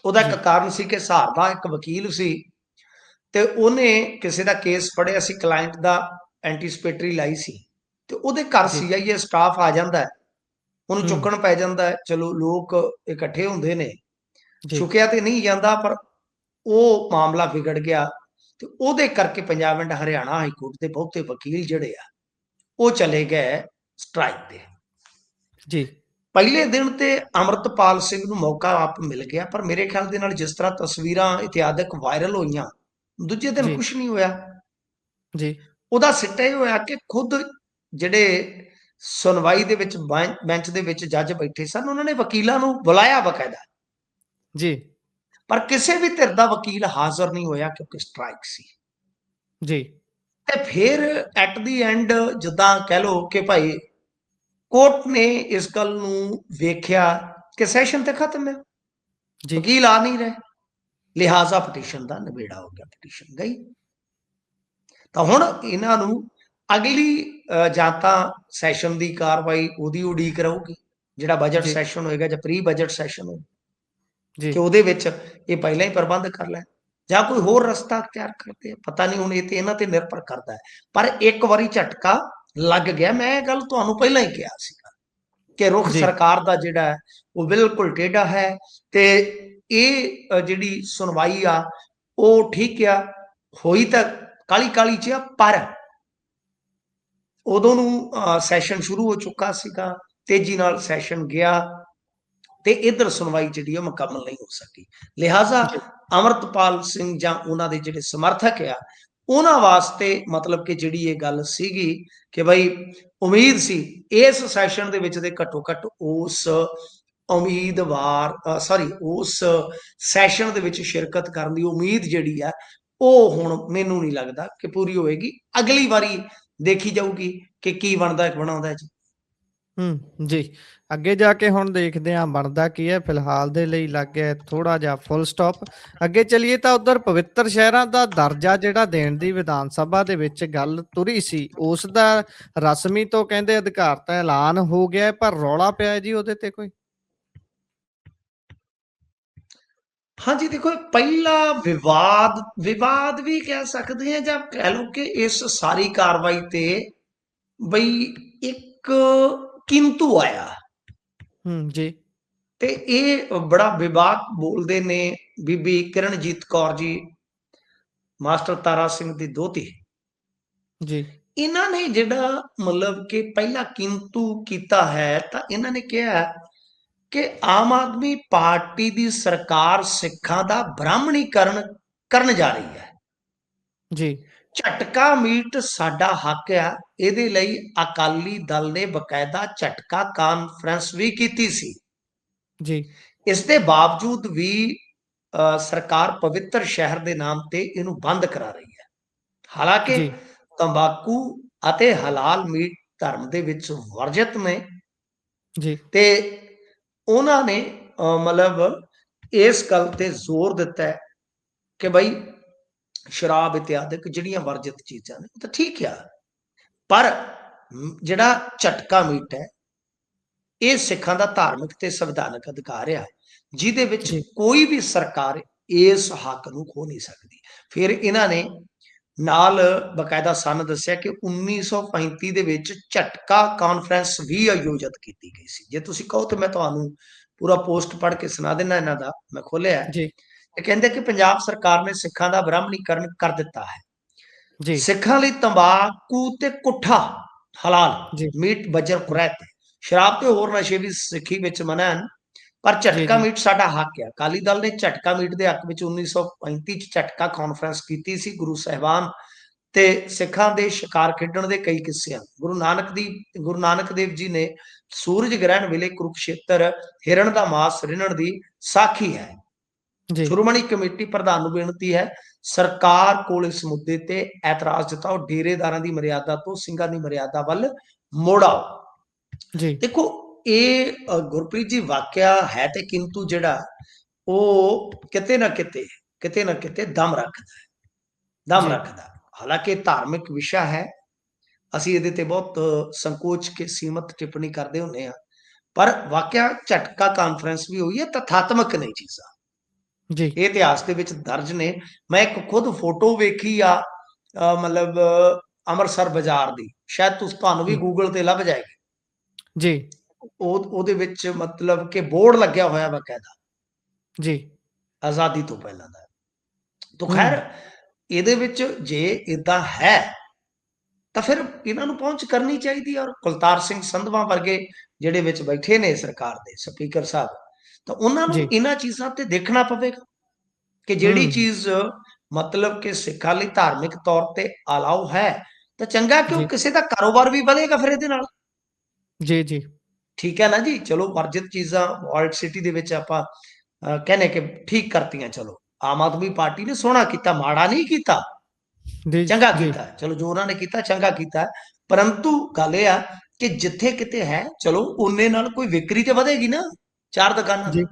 ਉਹਦਾ ਇੱਕ ਜੀ ਕਾਰਨ ਸੀ ਕਿ ਸਹਾਰਦਾ ਇੱਕ ਵਕੀਲ ਸੀ ਤੇ ਉਹਨੇ ਕਿਸੇ ਦਾ ਕੇਸ ਫੜਿਆ ਸੀ, ਕਲਾਇੰਟ ਦਾ ਐਂਟੀਸਪੇਟਰੀ ਲਾਈ ਸੀ ਤੇ ਉਹਦੇ ਘਰ ਜੀ ਸੀਆਈਏ ਸਟਾਫ ਆ ਜਾਂਦਾ ਹੈ, ਉਹਨੂੰ ਹੂੰ ਚੁੱਕਣ ਪੈ ਜਾਂਦਾ ਹੈ। ਚਲੋ ਲੋਕ ਇਕੱਠੇ ਹੁੰਦੇ ਨੇ, ਜੀ ਚੁੱਕਿਆ ਤੇ ਨਹੀਂ ਜਾਂਦਾ, ਪਰ ਉਹ ਮਾਮਲਾ ਵਿਗੜ ਗਿਆ ਤੇ ਉਹਦੇ ਕਰਕੇ Punjab and Haryana high court ਦੇ ਬਹੁਤੇ ਵਕੀਲ ਜਿਹੜੇ ਆ ਉਹ ਚਲੇ ਗਏ ਸਟ੍ਰਾਈਕ ਤੇ। ਜੀ ਪਹਿਲੇ ਦਿਨ ਤੇ ਅੰਮ੍ਰਿਤਪਾਲ ਸਿੰਘ ਨੂੰ ਮੌਕਾ ਆਪ ਮਿਲ ਗਿਆ, ਪਰ ਮੇਰੇ ਖਿਆਲ ਦੇ ਨਾਲ ਜਿਸ ਤਰ੍ਹਾਂ ਤਸਵੀਰਾਂ ਇਤਿਹਾਦਕ ਵਾਇਰਲ ਹੋਈਆਂ, ਦੂਜੇ ਦਿਨ ਜੀ ਕੁਝ ਨਹੀਂ ਹੋਇਆ। ਜੀ ਉਹਦਾ ਸਿੱਟਾ ਇਹ ਹੋਇਆ ਕਿ ਖੁਦ ਜਿਹੜੇ ਸੁਣਵਾਈ ਦੇ ਵਿੱਚ ਬੈਂਚ ਦੇ ਵਿੱਚ ਜੱਜ ਬੈਠੇ ਸਨ, ਉਹਨਾਂ ਨੇ ਵਕੀਲਾਂ ਨੂੰ ਬੁਲਾਇਆ ਬਕਾਇਦਾ, ਜੀ ਪਰ ਕਿਸੇ ਵੀ ਧਿਰ ਦਾ ਵਕੀਲ ਹਾਜ਼ਰ ਨਹੀਂ ਹੋਇਆ ਕਿਉਂਕਿ ਸਟ੍ਰਾਈਕ ਸੀ। ਜੀ ਤੇ ਫਿਰ ਐਟ ਦੀ ਐਂਡ ਜਿੱਦਾਂ ਕਹਿ ਲਓ ਕਿ ਭਾਈ ਕੋਰਟ ਨੇ ਇਸ ਗੱਲ ਨੂੰ ਵੇਖਿਆ ਕਿ ਸੈਸ਼ਨ ਤੇ ਖਤਮ ਹੈ, ਜੀ ਵਕੀਲ ਆ ਨਹੀਂ ਰਹੇ, ਲਿਹਾਜ਼ਾ ਪਟੀਸ਼ਨ ਦਾ ਨਿਬੇੜਾ ਹੋ ਗਿਆ, ਪਟੀਸ਼ਨ ਗਈ। ਤਾਂ ਹੁਣ ਇਹਨਾਂ ਨੂੰ ਅਗਲੀ ਜਾਂ ਤਾਂ ਸੈਸ਼ਨ ਦੀ ਕਾਰਵਾਈ ਉਹਦੀ ਉਡੀਕ ਰਹੂਗੀ, ਜਿਹੜਾ ਬਜਟ ਜੀ ਸੈਸ਼ਨ ਹੋਏਗਾ ਜਾਂ ਪ੍ਰੀ ਬਜਟ ਸੈਸ਼ਨ ਹੋਏਗਾ, ਜੀ ਕਿ ਉਹਦੇ ਵਿੱਚ ਇਹ ਪਹਿਲਾਂ ਹੀ ਪ੍ਰਬੰਧ ਕਰ ਲੈਣ ਜਾਂ ਕੋਈ ਹੋਰ ਰਸਤਾ ਅਖਤਿਆਰ ਕਰਦੇ ਆ, ਪਤਾ ਨਹੀਂ ਹੁਣ ਇਹ ਤੇ ਇਹਨਾਂ ਤੇ ਨਿਰਭਰ ਕਰਦਾ ਹੈ। ਪਰ ਇੱਕ ਵਾਰੀ ਝਟਕਾ ਲੱਗ ਗਿਆ। ਮੈਂ ਇਹ ਗੱਲ ਤੁਹਾਨੂੰ ਪਹਿਲਾਂ ਹੀ ਕਿਹਾ ਸੀਗਾ ਕਿ ਰੁਖ ਜੀ ਸਰਕਾਰ ਦਾ ਜਿਹੜਾ ਹੈ ਉਹ ਬਿਲਕੁਲ ਟੇਢਾ ਹੈ ਤੇ ਇਹ ਜਿਹੜੀ ਸੁਣਵਾਈ ਆ ਉਹ ਠੀਕ ਆ, ਹੋਈ ਤਾਂ ਕਾਲੀ ਕਾਲੀ ਚ ਆ, ਪਰ ਉਦੋਂ ਨੂੰ ਸੈਸ਼ਨ ਸ਼ੁਰੂ ਹੋ ਚੁੱਕਾ ਸੀਗਾ, ਤੇਜ਼ੀ ਨਾਲ ਸੈਸ਼ਨ ਗਿਆ ਤੇ ਇਧਰ ਸੁਣਵਾਈ ਜਿਹੜੀ ਉਹ ਮੁਕੰਮਲ ਨਹੀਂ ਹੋ ਸਕੀ। ਲਿਹਾਜ਼ਾ ਜੀ ਅਮਰਤਪਾਲ ਸਿੰਘ ਜਾਂ ਉਹਨਾਂ ਦੇ ਜਿਹੜੇ ਸਮਰਥਕ ਆ ਉਹਨਾਂ ਵਾਸਤੇ ਮਤਲਬ ਕਿ ਜਿਹੜੀ ਇਹ ਗੱਲ ਸੀਗੀ ਕਿ ਬਈ ਉਮੀਦ ਸੀ ਇਸ ਸੈਸ਼ਨ ਦੇ ਵਿੱਚ ਦੇ ਘੱਟੋ ਘੱਟ ਉਸ ਉਸ ਸੈਸ਼ਨ ਦੇ ਵਿੱਚ ਸ਼ਿਰਕਤ ਕਰਨ ਦੀ ਉਮੀਦ ਜਿਹੜੀ ਆ ਉਹ ਹੁਣ ਮੈਨੂੰ ਨਹੀਂ ਲੱਗਦਾ ਕਿ ਪੂਰੀ ਹੋਏਗੀ। ਅਗਲੀ ਵਾਰੀ ਦੇਖੀ ਜਾਊਗੀ ਕਿ ਕੀ ਬਣਾਉਂਦਾ ਜੀ। ਜੀ ਅੱਗੇ ਜਾ ਕੇ ਹੁਣ ਦੇਖਦੇ ਹਾਂ ਬਣਦਾ ਕੀ ਹੈ। ਫਿਲਹਾਲ ਦੇ ਲਈ ਲੱਗ ਗਿਆ ਥੋੜਾ ਜਿਹਾ ਫੁੱਲ ਸਟਾਪ। ਅੱਗੇ ਚੱਲੀਏ ਤਾਂ ਉਧਰ ਪਵਿੱਤਰ ਸ਼ਹਿਰਾਂ ਦਾ ਦਰਜਾ ਜਿਹੜਾ ਦੇਣ ਦੀ ਵਿਧਾਨ ਸਭਾ ਦੇ ਵਿੱਚ ਗੱਲ ਤੁਰੀ ਸੀ, ਉਸ ਦਾ ਰਸਮੀ ਤੋਂ ਕਹਿੰਦੇ ਅਧਿਕਾਰਤ ਐਲਾਨ ਹੋ ਗਿਆ, ਪਰ ਰੌਲਾ ਪਿਆ ਜੀ ਉਹਦੇ ਤੇ ਕੋਈ। ਹਾਂਜੀ ਦੇਖੋ, ਪਹਿਲਾ ਵਿਵਾਦ ਵੀ ਕਹਿ ਸਕਦੇ ਹਾਂ ਜਾਂ ਕਹਿ ਲਓ ਕਿ ਇਸ ਸਾਰੀ ਕਾਰਵਾਈ ਤੇ ਬਈ ਇੱਕ ਕਿੰਤੂ ਆਇਆ ਜੀ ਤੇ ਤੇ ਇਹ ਬੜਾ ਵਿਵਾਕ ਬੋਲਦੇ ਨੇ ਬੀਬੀ ਕਿਰਨਜੀਤ ਕੌਰ ਜੀ, ਮਾਸਟਰ ਤਾਰਾ ਸਿੰਘ ਦੀ ਦੋਹਤੀ। ਜੀ ਇਹਨਾਂ ਨੇ ਜਿਹੜਾ ਮਤਲਬ ਕਿ ਪਹਿਲਾ ਕਿੰਤੂ ਕੀਤਾ ਹੈ, ਤਾਂ ਇਹਨਾਂ ਨੇ ਕਿਹਾ ਕਿ ਆਮ ਆਦਮੀ ਪਾਰਟੀ ਦੀ ਸਰਕਾਰ ਸਿੱਖਾਂ ਦਾ ਬ੍ਰਾਹਮਣੀਕਰਨ ਕਰਨ ਜਾ ਰਹੀ ਹੈ। ਜੀ ਝਟਕਾ ਮੀਟ ਸਾਡਾ ਹੱਕ ਆ, ਇਹਦੇ ਲਈ ਅਕਾਲੀ ਦਲ ਨੇ ਬਕਾਇਦਾ ਝਟਕਾ ਕਾਨਫਰੰਸ ਵੀ ਕੀਤੀ ਸੀ। ਜੀ ਇਸ ਦੇ ਬਾਵਜੂਦ ਵੀ ਸਰਕਾਰ ਪਵਿੱਤਰ ਸ਼ਹਿਰ ਦੇ ਨਾਮ ਤੇ ਇਹਨੂੰ ਬੰਦ ਕਰਾ ਰਹੀ ਹੈ। ਹਾਲਾਂਕਿ ਜੀ ਤੰਬਾਕੂ ਅਤੇ ਹਲਾਲ ਮੀਟ ਧਰਮ ਦੇ ਵਿੱਚ ਵਰਜਿਤ ਨੇ, ਜੀ ਤੇ ਉਹਨਾਂ ਨੇ ਮਤਲਬ ਇਸ ਗੱਲ ਤੇ ਜ਼ੋਰ ਦਿੱਤਾ ਹੈ ਕਿ ਬਈ ਸ਼ਰਾਬ ਇਤਿਆਦਿਕ ਜਿਹੜੀਆਂ ਵਰਜਿਤ ਚੀਜ਼ਾਂ ਨੇ ਤਾਂ ਠੀਕ ਆ, ਪਰ ਜਿਹੜਾ ਝਟਕਾ ਮੀਟ ਹੈ ਇਹ ਸਿੱਖਾਂ ਦਾ ਧਾਰਮਿਕ ਤੇ ਸੰਵਿਧਾਨਕ ਅਧਿਕਾਰ ਆ, ਜਿਹਦੇ ਵਿੱਚ ਜੀ ਕੋਈ ਵੀ ਸਰਕਾਰ ਇਸ ਹੱਕ ਨੂੰ ਖੋ ਨਹੀਂ ਸਕਦੀ। ਫਿਰ ਇਹਨਾਂ ਨੇ ਨਾਲ ਬਕਾਇਦਾ ਸਨ ਦੱਸਿਆ ਕਿ 1935 ਦੇ ਵਿੱਚ ਝਟਕਾ ਕਾਨਫਰੰਸ ਵੀ ਆਯੋਜਿਤ ਕੀਤੀ ਗਈ ਸੀ। ਜੇ ਤੁਸੀਂ ਕਹੋ ਤਾਂ ਮੈਂ ਤੁਹਾਨੂੰ ਪੂਰਾ ਪੋਸਟ ਪੜ੍ਹ ਕੇ ਸੁਣਾ ਦਿੰਦਾ, ਇਹਨਾਂ ਦਾ ਮੈਂ ਖੋਲਿਆ। ਜੀ ਇਹ ਕਹਿੰਦੇ ਕਿ ਪੰਜਾਬ ਸਰਕਾਰ ਨੇ ਸਿੱਖਾਂ ਦਾ ਬ੍ਰਾਹਮਣੀਕਰਨ ਕਰ ਦਿੱਤਾ ਹੈ। ਜੀ ਸਿੱਖਾਂ ਲਈ ਤੰਬਾਕੂ ਤੇ ਕੁੱਠਾ ਹਲਾਲ, ਜੀ ਮੀਟ ਬਜਰ ਕੁਰੈਤ, ਸ਼ਰਾਬ ਤੇ ਹੋਰ ਨਸ਼ੇ ਵੀ ਸਿੱਖੀ ਵਿੱਚ ਮਨਾ ਹਨ, ਪਰ ਜੀ ਝਟਕਾ ਜੀ ਮੀਟ ਸਾਡਾ ਹੱਕ ਹੈ। ਅਕਾਲੀ ਦਲ ਨੇ ਝਟਕਾ ਮੀਟ ਦੇ ਹੱਕ ਵਿੱਚ 1935 ਚ ਝਟਕਾ ਕਾਨਫਰੰਸ ਕੀਤੀ ਸੀ। ਗੁਰੂ ਸਾਹਿਬਾਨ ਤੇ ਸਿੱਖਾਂ ਦੇ ਸ਼ਿਕਾਰ ਖੇਡਣ ਦੇ ਕਈ ਕਿੱਸੇ ਹਨ। ਗੁਰੂ ਨਾਨਕ ਦੇਵ ਜੀ ਨੇ ਸੂਰਜ ਗ੍ਰਹਿਣ ਵੇਲੇ ਕੁਰੂਕਸ਼ੇਤਰ ਹਿਰਨ ਦਾ ਮਾਸ ਰਿੰਨਣ ਦੀ ਸਾਖੀ ਹੈ। ਜੀ ਸ਼੍ਰੋਮਣੀ ਕਮੇਟੀ ਪ੍ਰਧਾਨ ਨੂੰ ਬੇਨਤੀ ਹੈ, ਸਰਕਾਰ ਕੋਲ ਇਸ ਮੁੱਦੇ ਤੇ ਐਤਰਾਜ਼ ਜਤਾਓ, ਡੇਰੇਦਾਰਾਂ ਦੀ ਮਰਿਆਦਾ ਤੋਂ ਸਿੰਘਾਂ ਦੀ ਮਰਿਆਦਾ ਵੱਲ ਮੋੜ ਆਓ। ਜੀ ਦੇਖੋ ਇਹ ਗੁਰਪ੍ਰੀਤ ਜੀ ਵਾਕਿਆ ਹੈ, ਤੇ ਕਿੰਤੂ ਜਿਹੜਾ ਉਹ ਕਿਤੇ ਨਾ ਕਿਤੇ ਦਮ ਜੀ ਰੱਖਦਾ। ਹਾਲਾਂਕਿ ਧਾਰਮਿਕ ਵਿਸ਼ਾ ਹੈ, ਅਸੀਂ ਇਹਦੇ ਤੇ ਬਹੁਤ ਸੰਕੋਚ ਕੇ ਸੀਮਤ ਟਿੱਪਣੀ ਕਰਦੇ ਹੁੰਦੇ ਆ, ਪਰ ਵਾਕਿਆ ਝਟਕਾ ਕਾਨਫਰੰਸ ਵੀ ਹੋਈ ਹੈ, ਤਥਾਤਮਕ ਨਹੀਂ ਚੀਜ਼ਾਂ, ਜੀ ਇਹ ਇਤਿਹਾਸ ਦੇ ਵਿੱਚ ਦਰਜ ਨੇ। ਮੈਂ ਇੱਕ ਖੁਦ ਫੋਟੋ ਵੇਖੀ ਆ, ਮਤਲਬ ਅੰਮ੍ਰਿਤਸਰ ਬਾਜ਼ਾਰ ਦੀ, ਸ਼ਾਇਦ ਤੁਹਾਨੂੰ ਵੀ ਗੂਗਲ ਤੇ ਲੱਭ ਜਾਏਗੀ। ਜੀ ਉਹਦੇ ਵਿੱਚ ਮਤਲਬ ਕਿ ਬੋਰਡ ਲੱਗਿਆ ਹੋਇਆ ਬਕਾਇਦਾ, ਜੀ ਆਜ਼ਾਦੀ ਤੋਂ ਪਹਿਲਾਂ ਦਾ। ਤਾਂ ਹੂੰ ਖੈਰ ਇਹਦੇ ਵਿੱਚ ਜੇ ਇਦਾਂ ਹੈ ਤਾਂ ਫਿਰ ਇਹਨਾਂ ਨੂੰ ਪਹੁੰਚ ਕਰਨੀ ਚਾਹੀਦੀ। ਔਰ ਕੁਲਤਾਰ ਸਿੰਘ ਸੰਧਵਾ ਵਰਗੇ ਜਿਹੜੇ ਵਿੱਚ ਬੈਠੇ ਨੇ ਸਰਕਾਰ ਦੇ ਸਪੀਕਰ ਸਾਹਿਬ, ਤਾਂ ਉਹਨਾਂ ਨੂੰ ਜੀ ਇਹਨਾਂ ਚੀਜ਼ਾਂ ਤੇ ਦੇਖਣਾ ਪਵੇਗਾ ਕਿ ਜਿਹੜੀ ਹੂੰ ਚੀਜ਼ ਮਤਲਬ ਕਿ ਸਿੱਖਾਂ ਲਈ ਧਾਰਮਿਕ ਤੌਰ ਤੇ ਅਲਾਉ ਹੈ, ਤਾਂ ਚੰਗਾ ਕਿ ਉਹ ਜੀ ਕਿਸੇ ਦਾ ਕਾਰੋਬਾਰ ਵੀ ਵਧੇਗਾ ਫਿਰ ਇਹਦੇ ਨਾਲ। ਜੀ ਜੀ ਠੀਕ ਹੈ ਨਾ ਜੀ। ਚਲੋ ਵਰਜਿਤ ਚੀਜ਼ਾਂ ਵਰਲਡ ਸਿਟੀ ਦੇ ਵਿੱਚ ਆਪਾਂ ਕਹਿੰਦੇ ਕਿ ਠੀਕ ਕਰਤੀਆਂ। ਚਲੋ ਆਮ ਆਦਮੀ ਪਾਰਟੀ ਨੇ ਸੋਹਣਾ ਕੀਤਾ, ਮਾੜਾ ਨਹੀਂ ਕੀਤਾ, ਜੀ ਚੰਗਾ ਜੀ ਕੀਤਾ। ਚਲੋ ਜੋ ਉਹਨਾਂ ਨੇ ਕੀਤਾ ਚੰਗਾ ਕੀਤਾ, ਪਰੰਤੂ ਗੱਲ ਇਹ ਆ ਕਿ ਜਿੱਥੇ ਕਿਤੇ ਹੈ, ਚਲੋ ਉਹਨੇ ਨਾਲ ਕੋਈ ਵਿਕਰੀ ਤੇ ਵਧੇਗੀ ਨਾ, ਚਾਰ ਦੁਕਾਨਾਂ ਦੀ। ਜੀ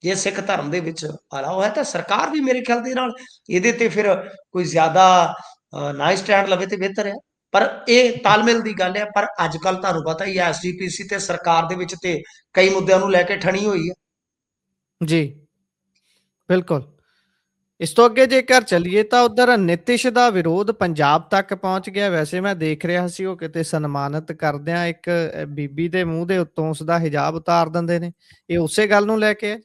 ਜੇ ਸਿੱਖ ਧਰਮ ਦੇ ਵਿੱਚ ਅਲਾਉ ਹੈ ਤਾਂ ਸਰਕਾਰ ਵੀ ਮੇਰੇ ਖਿਆਲ ਦੇ ਨਾਲ ਇਹਦੇ ਤੇ ਫਿਰ ਕੋਈ ਜ਼ਿਆਦਾ ਨਾ ਸਟੈਂਡ ਲਵੇ ਤੇ ਬਿਹਤਰ ਹੈ। ਪਰ ਇਹ ਤਾਲਮੇਲ ਦੀ ਗੱਲ ਹੈ। ਪਰ ਅੱਜ ਕੱਲ ਤੁਹਾਨੂੰ ਪਤਾ ਹੀ ਹੈ, ਐਸਜੀਪੀਸੀ ਤੇ ਸਰਕਾਰ ਦੇ ਵਿੱਚ ਤੇ ਕਈ ਮੁੱਦਿਆਂ ਨੂੰ ਲੈ ਕੇ ਠਣੀ ਹੋਈ ਹੈ। ਜੀ ਬਿਲਕੁਲ। ਇਸ ਤੋਂ ਅੱਗੇ ਜੇਕਰ ਚੱਲੀਏ ਤਾਂ ਉਧਰ ਨਿਤਿਸ਼ ਦਾ ਵਿਰੋਧ ਪੰਜਾਬ ਤੱਕ ਪਹੁੰਚ ਗਿਆ। ਵੈਸੇ ਮੈਂ ਦੇਖ ਰਿਹਾ ਸੀ ਉਹ ਕਿਤੇ ਸਨਮਾਨਿਤ ਕਰਦਿਆਂ ਇੱਕ ਬੀਬੀ ਦੇ ਮੂੰਹ ਦੇ ਉੱਤੋਂ ਉਸਦਾ ਹਿਜਾਬ ਉਤਾਰ ਦਿੰਦੇ ਨੇ। ਇਹ ਉਸੇ ਗੱਲ ਨੂੰ ਲੈ ਕੇ ਹੈ?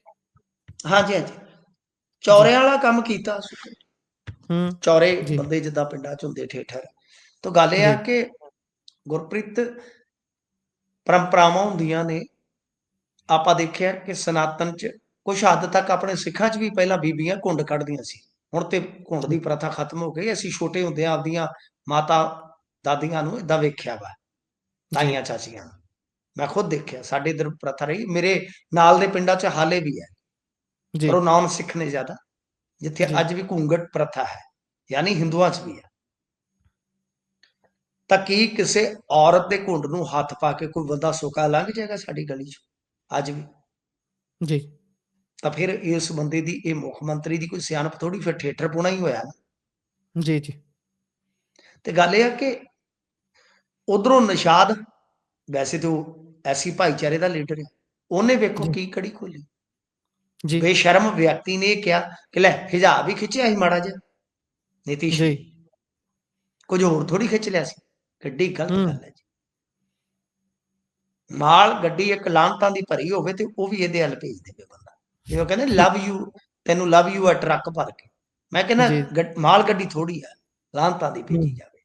ਹਾਂਜੀ ਹਾਂਜੀ, ਜੀ ਚੌਰਿਆਂ ਵਾਲਾ ਕੰਮ ਕੀਤਾ। ਹੂੰ ਚੌਰੇ ਜੀ ਬੰਦੇ ਜਿੱਦਾਂ ਪਿੰਡਾਂ ਚ ਹੁੰਦੇ ਠੇਠਰ। ਤਾਂ ਗੱਲ ਇਹ ਆ ਜੀ ਕਿ ਗੁਰਪ੍ਰੀਤ ਪਰੰਪਰਾਵਾਂ ਹੁੰਦੀਆਂ ਨੇ। ਆਪਾਂ ਦੇਖਿਆ ਕਿ ਸਨਾਤਨ ਚ ਕੁਝ ਹੱਦ ਤੱਕ, ਆਪਣੇ ਸਿੱਖਾਂ ਚ ਵੀ ਪਹਿਲਾਂ ਬੀਬੀਆਂ ਘੁੰਡ ਕੱਢਦੀਆਂ ਸੀ। ਹੁਣ ਤੇ ਘੁੰਡ ਦੀ ਪ੍ਰਥਾ ਖਤਮ ਹੋ ਗਈ। ਅਸੀਂ ਛੋਟੇ ਹੁੰਦੇ ਆਪਦੀਆਂ ਮਾਤਾ ਦਾਦੀਆਂ ਨੂੰ ਏਦਾਂ ਵੇਖਿਆ ਵਾ, ਜੀ ਤਾਈਆਂ ਚਾਚੀਆਂ ਨੂੰ। ਮੈਂ ਖੁਦ ਦੇਖਿਆ, ਸਾਡੇ ਇਧਰ ਪ੍ਰਥਾ ਰਹੀ। ਮੇਰੇ ਨਾਲ ਦੇ ਪਿੰਡਾਂ ਚ ਹਾਲੇ ਵੀ ਹੈ, ਜੀ ਪਰ ਉਹ ਨਾਨ ਸਿੱਖ ਨੇ ਜ਼ਿਆਦਾ, ਜਿੱਥੇ ਜੀ ਅੱਜ ਵੀ ਘੂੰਘਟ ਪ੍ਰਥਾ ਹੈ, ਯਾਨੀ ਹਿੰਦੂਆਂ ਚ ਵੀ ਹੈ। ਤਾਂ ਕੀ ਕਿਸੇ ਔਰਤ ਦੇ ਘੁੰਡ ਨੂੰ ਹੱਥ ਪਾ ਕੇ ਕੋਈ ਬੰਦਾ ਸੁੱਕਾ ਲੰਘ ਜਾਏਗਾ ਸਾਡੀ ਗਲੀ ਚ ਅੱਜ ਵੀ? ਜੀ ਤਾਂ ਫਿਰ ਇਸ ਬੰਦੇ ਦੀ, ਇਹ ਮੁੱਖ ਮੰਤਰੀ ਦੀ ਕੋਈ ਸਿਆਣਪ ਥੋੜੀ, ਫਿਰ ਠੇਠਰ ਪੁਣਾ ਹੀ ਹੋਇਆ ਨਾ। ਜੀ ਜੀ ਤੇ ਗੱਲ ਇਹ ਆ ਕਿ ਉਧਰੋਂ ਨਿਸ਼ਾਦ, ਵੈਸੇ ਤਾਂ ਉਹ ਐਸੀ ਭਾਈਚਾਰੇ ਦਾ ਲੀਡਰ ਹੈ, ਉਹਨੇ ਵੇਖੋ ਜੀ ਕੀ ਕੜੀ ਖੋਲੀ। ਜੀ ਬੇਸ਼ਰਮ ਵਿਅਕਤੀ ਨੇ ਕਿਹਾ ਕਿ ਲੈ ਹਿਜਾਬ ਹੀ ਖਿੱਚਿਆ ਸੀ ਮਾੜਾ ਜਿਹਾ ਨਿਤੀਸ਼ ਜੀ ਨੇ, ਕੁਝ ਹੋਰ ਥੋੜੀ ਖਿੱਚ ਲਿਆ ਸੀ। ਕਿੱਡੀ ਗਲਤ ਹੂੰ ਗੱਲ ਹੈ ਜੀ। ਨਾਲ ਗੱਡੀ ਇੱਕ ਲਾਂਤਾਂ ਦੀ ਭਰੀ ਹੋਵੇ ਤੇ ਉਹ ਵੀ ਇਹਦੇ ਵੱਲ ਭੇਜ ਦੇਵੇ ਬੰਦਾ। ਜਿਵੇਂ ਕਹਿੰਦੇ ਲਵ ਯੂ, ਤੈਨੂੰ ਲਵ ਯੂ ਆ ਟਰੱਕ ਭਰ ਕੇ। ਮੈਂ ਕਹਿੰਦਾ ਜੀ। ਮਾਲ ਗੱਡੀ ਥੋੜੀ ਆ, ਲਾਂਤਾਂ ਦੀ ਭੇਜੀ ਜਾਵੇ।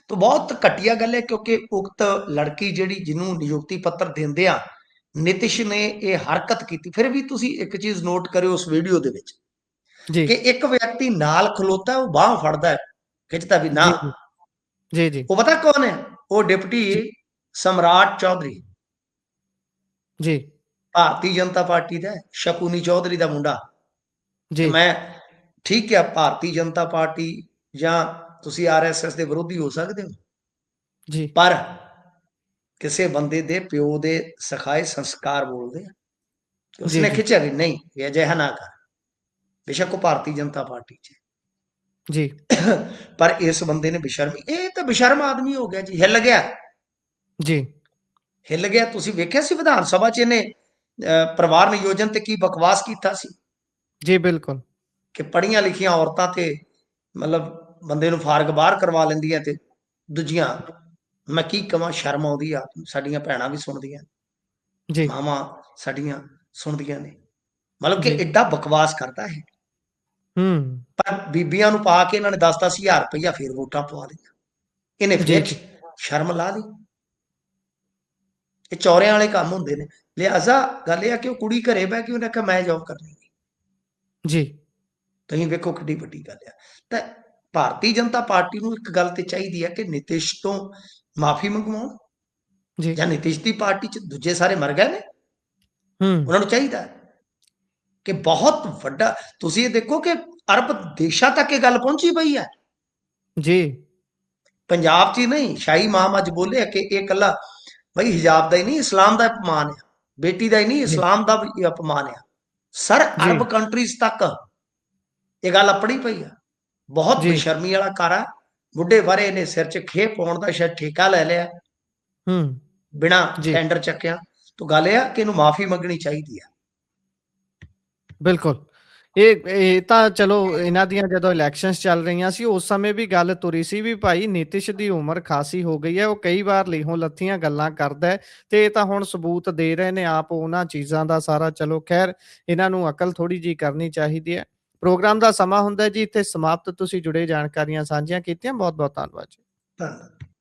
ਤਾਂ ਬਹੁਤ ਘਟੀਆ ਗੱਲ ਹੈ, ਕਿਉਂਕਿ ਉਕਤ ਲੜਕੀ ਜਿਹੜੀ ਜਿਹਨੂੰ ਨਿਯੁਕਤੀ ਪੱਤਰ ਦਿੰਦੇ ਆ, ਨਿਤਿਸ਼ ਨੇ ਇਹ ਹਰਕਤ ਕੀਤੀ। ਫਿਰ ਵੀ ਤੁਸੀਂ ਇੱਕ ਚੀਜ਼ ਨੋਟ ਕਰਿਓ ਉਸ ਵੀਡੀਓ ਦੇ ਵਿੱਚ ਜੀ। ਕਿ ਇੱਕ ਵਿਅਕਤੀ ਨਾਲ ਖਲੋਤਾ, ਉਹ ਬਾਹ ਫੜਦਾ ਹੈ, ਖਿੱਚਦਾ ਵੀ ਨਾ। ਜੀ। ਜੀ। ਜੀ। ਉਹ ਪਤਾ ਕੌਣ ਹੈ? ਉਹ ਡਿਪਟੀ ਜੀ। ਸਮਰਾਟ ਚੌਧਰੀ, ਜੀ। ਭਾਰਤੀ ਜਨਤਾ ਪਾਰਟੀ ਦਾ, ਸ਼ਕੁਨੀ ਚੌਧਰੀ ਦਾ ਮੁੰਡਾ। ਤੇ ਜੀ। ਮੈਂ ਠੀਕ ਹੈ, ਭਾਰਤੀ ਜਨਤਾ ਪਾਰਟੀ ਜਾਂ ਤੁਸੀਂ ਆਰਐਸਐਸ ਦੇ ਵਿਰੋਧੀ ਹੋ ਸਕਦੇ ਹੋ, ਜੀ। ਪਰ ਕਿਸੇ ਬੰਦੇ ਦੇ ਪਿਓ ਦੇ ਸਿਖਾਏ ਸੰਸਕਾਰ ਬੋਲਦੇ ਆ। ਤੇ ਜੀ। ਉਸਨੇ ਜੀ। ਖਿੱਚਿਆ ਵੀ ਨਹੀਂ, ਇਹ ਅਜਿਹਾ ਨਾ ਕਰ। ਬੇਸ਼ੱਕ ਉਹ ਭਾਰਤੀ ਜਨਤਾ ਪਾਰਟੀ 'ਚ ਜੀ। ਪਰ ਇਸ ਬੰਦੇ ਨੇ ਬੇਸ਼ਰਮੀ, ਇਹ ਤਾਂ ਬੇਸ਼ਰਮ ਆਦਮੀ ਹੋ ਗਿਆ ਜੀ, ਹਿੱਲ ਗਿਆ। ਜੀ। ਹਿੱਲ ਗਿਆ। ਤੁਸੀਂ ਵੇਖਿਆ ਸੀ ਵਿਧਾਨ ਸਭਾ 'ਚ ਇਹਨੇ ਪਰਿਵਾਰ ਨਿਯੋਜਨ ਤੇ ਕੀ ਬਕਵਾਸ ਕੀਤਾ ਸੀ ਜੀ। ਬਿਲਕੁਲ। ਕਿ ਪੜ੍ਹੀਆਂ ਲਿਖੀਆਂ ਔਰਤਾਂ ਤੇ ਮਤਲਬ ਬੰਦੇ ਨੂੰ ਫਾਰਗ ਬਾਹਰ ਕਰਵਾ ਲੈਂਦੀਆਂ ਤੇ ਦੂਜੀਆਂ, ਮੈਂ ਕੀ ਕਵਾਂ, ਸ਼ਰਮ ਆਉਂਦੀ ਆ। ਸਾਡੀਆਂ ਭੈਣਾਂ ਵੀ ਸੁਣਦੀਆਂ, ਜੀ। ਮਾਵਾਂ ਸਾਡੀਆਂ ਸੁਣਦੀਆਂ ਨੇ। ਮਤਲਬ ਕਿ ਜੀ। ਐਡਾ ਬਕਵਾਸ ਕਰਦਾ ਹੈ। ਹੂੰ। ਪਰ ਬੀਬੀਆਂ ਨੂੰ ਪਾ ਕੇ ਇਹਨਾਂ ਨੇ 10-10 ਹਜ਼ਾਰ ਰੁਪਈਆ ਫੇਰ ਵੋਟਾਂ ਪਵਾ ਲਈਆਂ। ਇਹਨੇ ਜੀ। ਫੇਰ ਜੀ। ਸ਼ਰਮ ਲਾ ਲਈ। ਇਹ ਚੌਰਿਆਂ ਵਾਲੇ ਕੰਮ ਹੁੰਦੇ ਨੇ। ਲਿਹਾਜ਼ਾ ਗੱਲ ਇਹ ਆ ਕਿ ਉਹ ਕੁੜੀ ਘਰੇ ਬਹਿ ਕੇ ਉਹਨੇ ਆਖਿਆ ਮੈਂ ਜੌਬ ਕਰਨੀ। ਜੀ। ਤੁਸੀਂ ਵੇਖੋ ਕਿੱਡੀ ਵੱਡੀ ਗੱਲ ਆ। ਤਾਂ ਭਾਰਤੀ ਜਨਤਾ ਪਾਰਟੀ ਨੂੰ ਇੱਕ ਗੱਲ ਤੇ ਚਾਹੀਦੀ ਹੈ ਕਿ ਨਿਤਿਸ਼ ਤੋਂ ਮਾਫੀ ਮੰਗਵਾਉਣ, ਜੀ। ਜਾਂ ਨਿਤਿਸ਼ ਦੀ ਪਾਰਟੀ 'ਚ ਦੂਜੇ ਸਾਰੇ ਮਰ ਗਏ ਨੇ, ਹੂੰ। ਉਹਨਾਂ ਨੂੰ ਚਾਹੀਦਾ ਕਿ ਬਹੁਤ ਵੱਡਾ, ਤੁਸੀਂ ਇਹ ਦੇਖੋ ਕਿ ਅਰਬ ਦੇਸ਼ਾਂ ਤੱਕ ਇਹ ਗੱਲ ਪਹੁੰਚੀ ਪਈ ਹੈ। ਜੀ। ਪੰਜਾਬ 'ਚ ਹੀ ਨਹੀਂ, ਸ਼ਾਹੀ ਇਮਾਮ ਅੱਜ ਬੋਲੇ ਕਿ ਇਹ ਇਕੱਲਾ ਬਈ ਹਿਜਾਬ ਦਾ ਹੀ ਨਹੀਂ, ਇਸਲਾਮ ਦਾ ਅਪਮਾਨ ਹੈ। ਬੇਟੀ ਦਾ ਹੀ ਨਹੀਂ, ਜੀ। ਇਸਲਾਮ ਦਾ ਵੀ ਅਪਮਾਨ ਆ। ਸਰ ਜੀ। ਅਰਬ ਕੰਟਰੀਜ਼ ਤੱਕ ਇਹ ਗੱਲ ਆਪਣੀ ਪਈ ਆ। ਬਹੁਤ ਜੀ। ਬੇਸ਼ਰਮੀ ਵਾਲਾ ਕਾਰਾ। ਬੁੱਢੇ ਬਾਰੇ ਨੇ ਸਿਰ 'ਚ ਖੇਹ ਪਾਉਣ ਦਾ ਸ਼ਾਇਦ ਠੇਕਾ ਲੈ ਲਿਆ, ਹੂੰ। ਬਿਨਾ ਜੀ। ਟੈਂਡਰ ਚੱਕਿਆ। ਤਾਂ ਗੱਲ ਇਹ ਆ ਕਿ ਇਹਨੂੰ ਮਾਫੀ ਮੰਗਣੀ ਚਾਹੀਦੀ ਆ। ਬਿਲਕੁਲ। ਇਹ ਤਾਂ ਚਲੋ ਇਹਨਾਂ ਦੀਆਂ ਜਦੋਂ ਇਲੈਕਸ਼ਨਸ ਚੱਲ ਰਹੀਆਂ ਸੀ, ਉਸ ਸਮੇਂ ਵੀ ਗੱਲ ਤੁਰੀ ਸੀ ਵੀ ਭਾਈ ਨਿਤਿਸ਼ ਦੀ ਉਮਰ ਖਾਸੀ ਹੋ ਗਈ ਹੈ, ਉਹ ਕਈ ਵਾਰ ਲੀਹੋਂ ਲੱਥੀਆਂ ਗੱਲਾਂ ਕਰਦਾ ਹੈ, ਤੇ ਇਹ ਤਾਂ ਹੁਣ ਸਬੂਤ ਦੇ ਰਹੇ ਨੇ ਆਪ ਉਹਨਾਂ ਚੀਜ਼ਾਂ ਦਾ ਸਾਰਾ। ਚਲੋ ਖੈਰ, ਇਹਨਾਂ ਨੂੰ ਅਕਲ ਥੋੜ੍ਹੀ ਜਿਹੀ ਕਰਨੀ ਚਾਹੀਦੀ ਹੈ। ਪ੍ਰੋਗਰਾਮ ਦਾ ਸਮਾਂ ਹੁੰਦਾ ਜੀ ਇੱਥੇ ਸਮਾਪਤ। ਤੁਸੀਂ ਜੁੜੇ ਜਾਣਕਾਰੀਆਂ ਸਾਂਝੀਆਂ ਕੀਤੀਆਂ, ਬਹੁਤ ਬਹੁਤ ਧੰਨਵਾਦ ਜੀ। ਧੰਨਵਾਦ।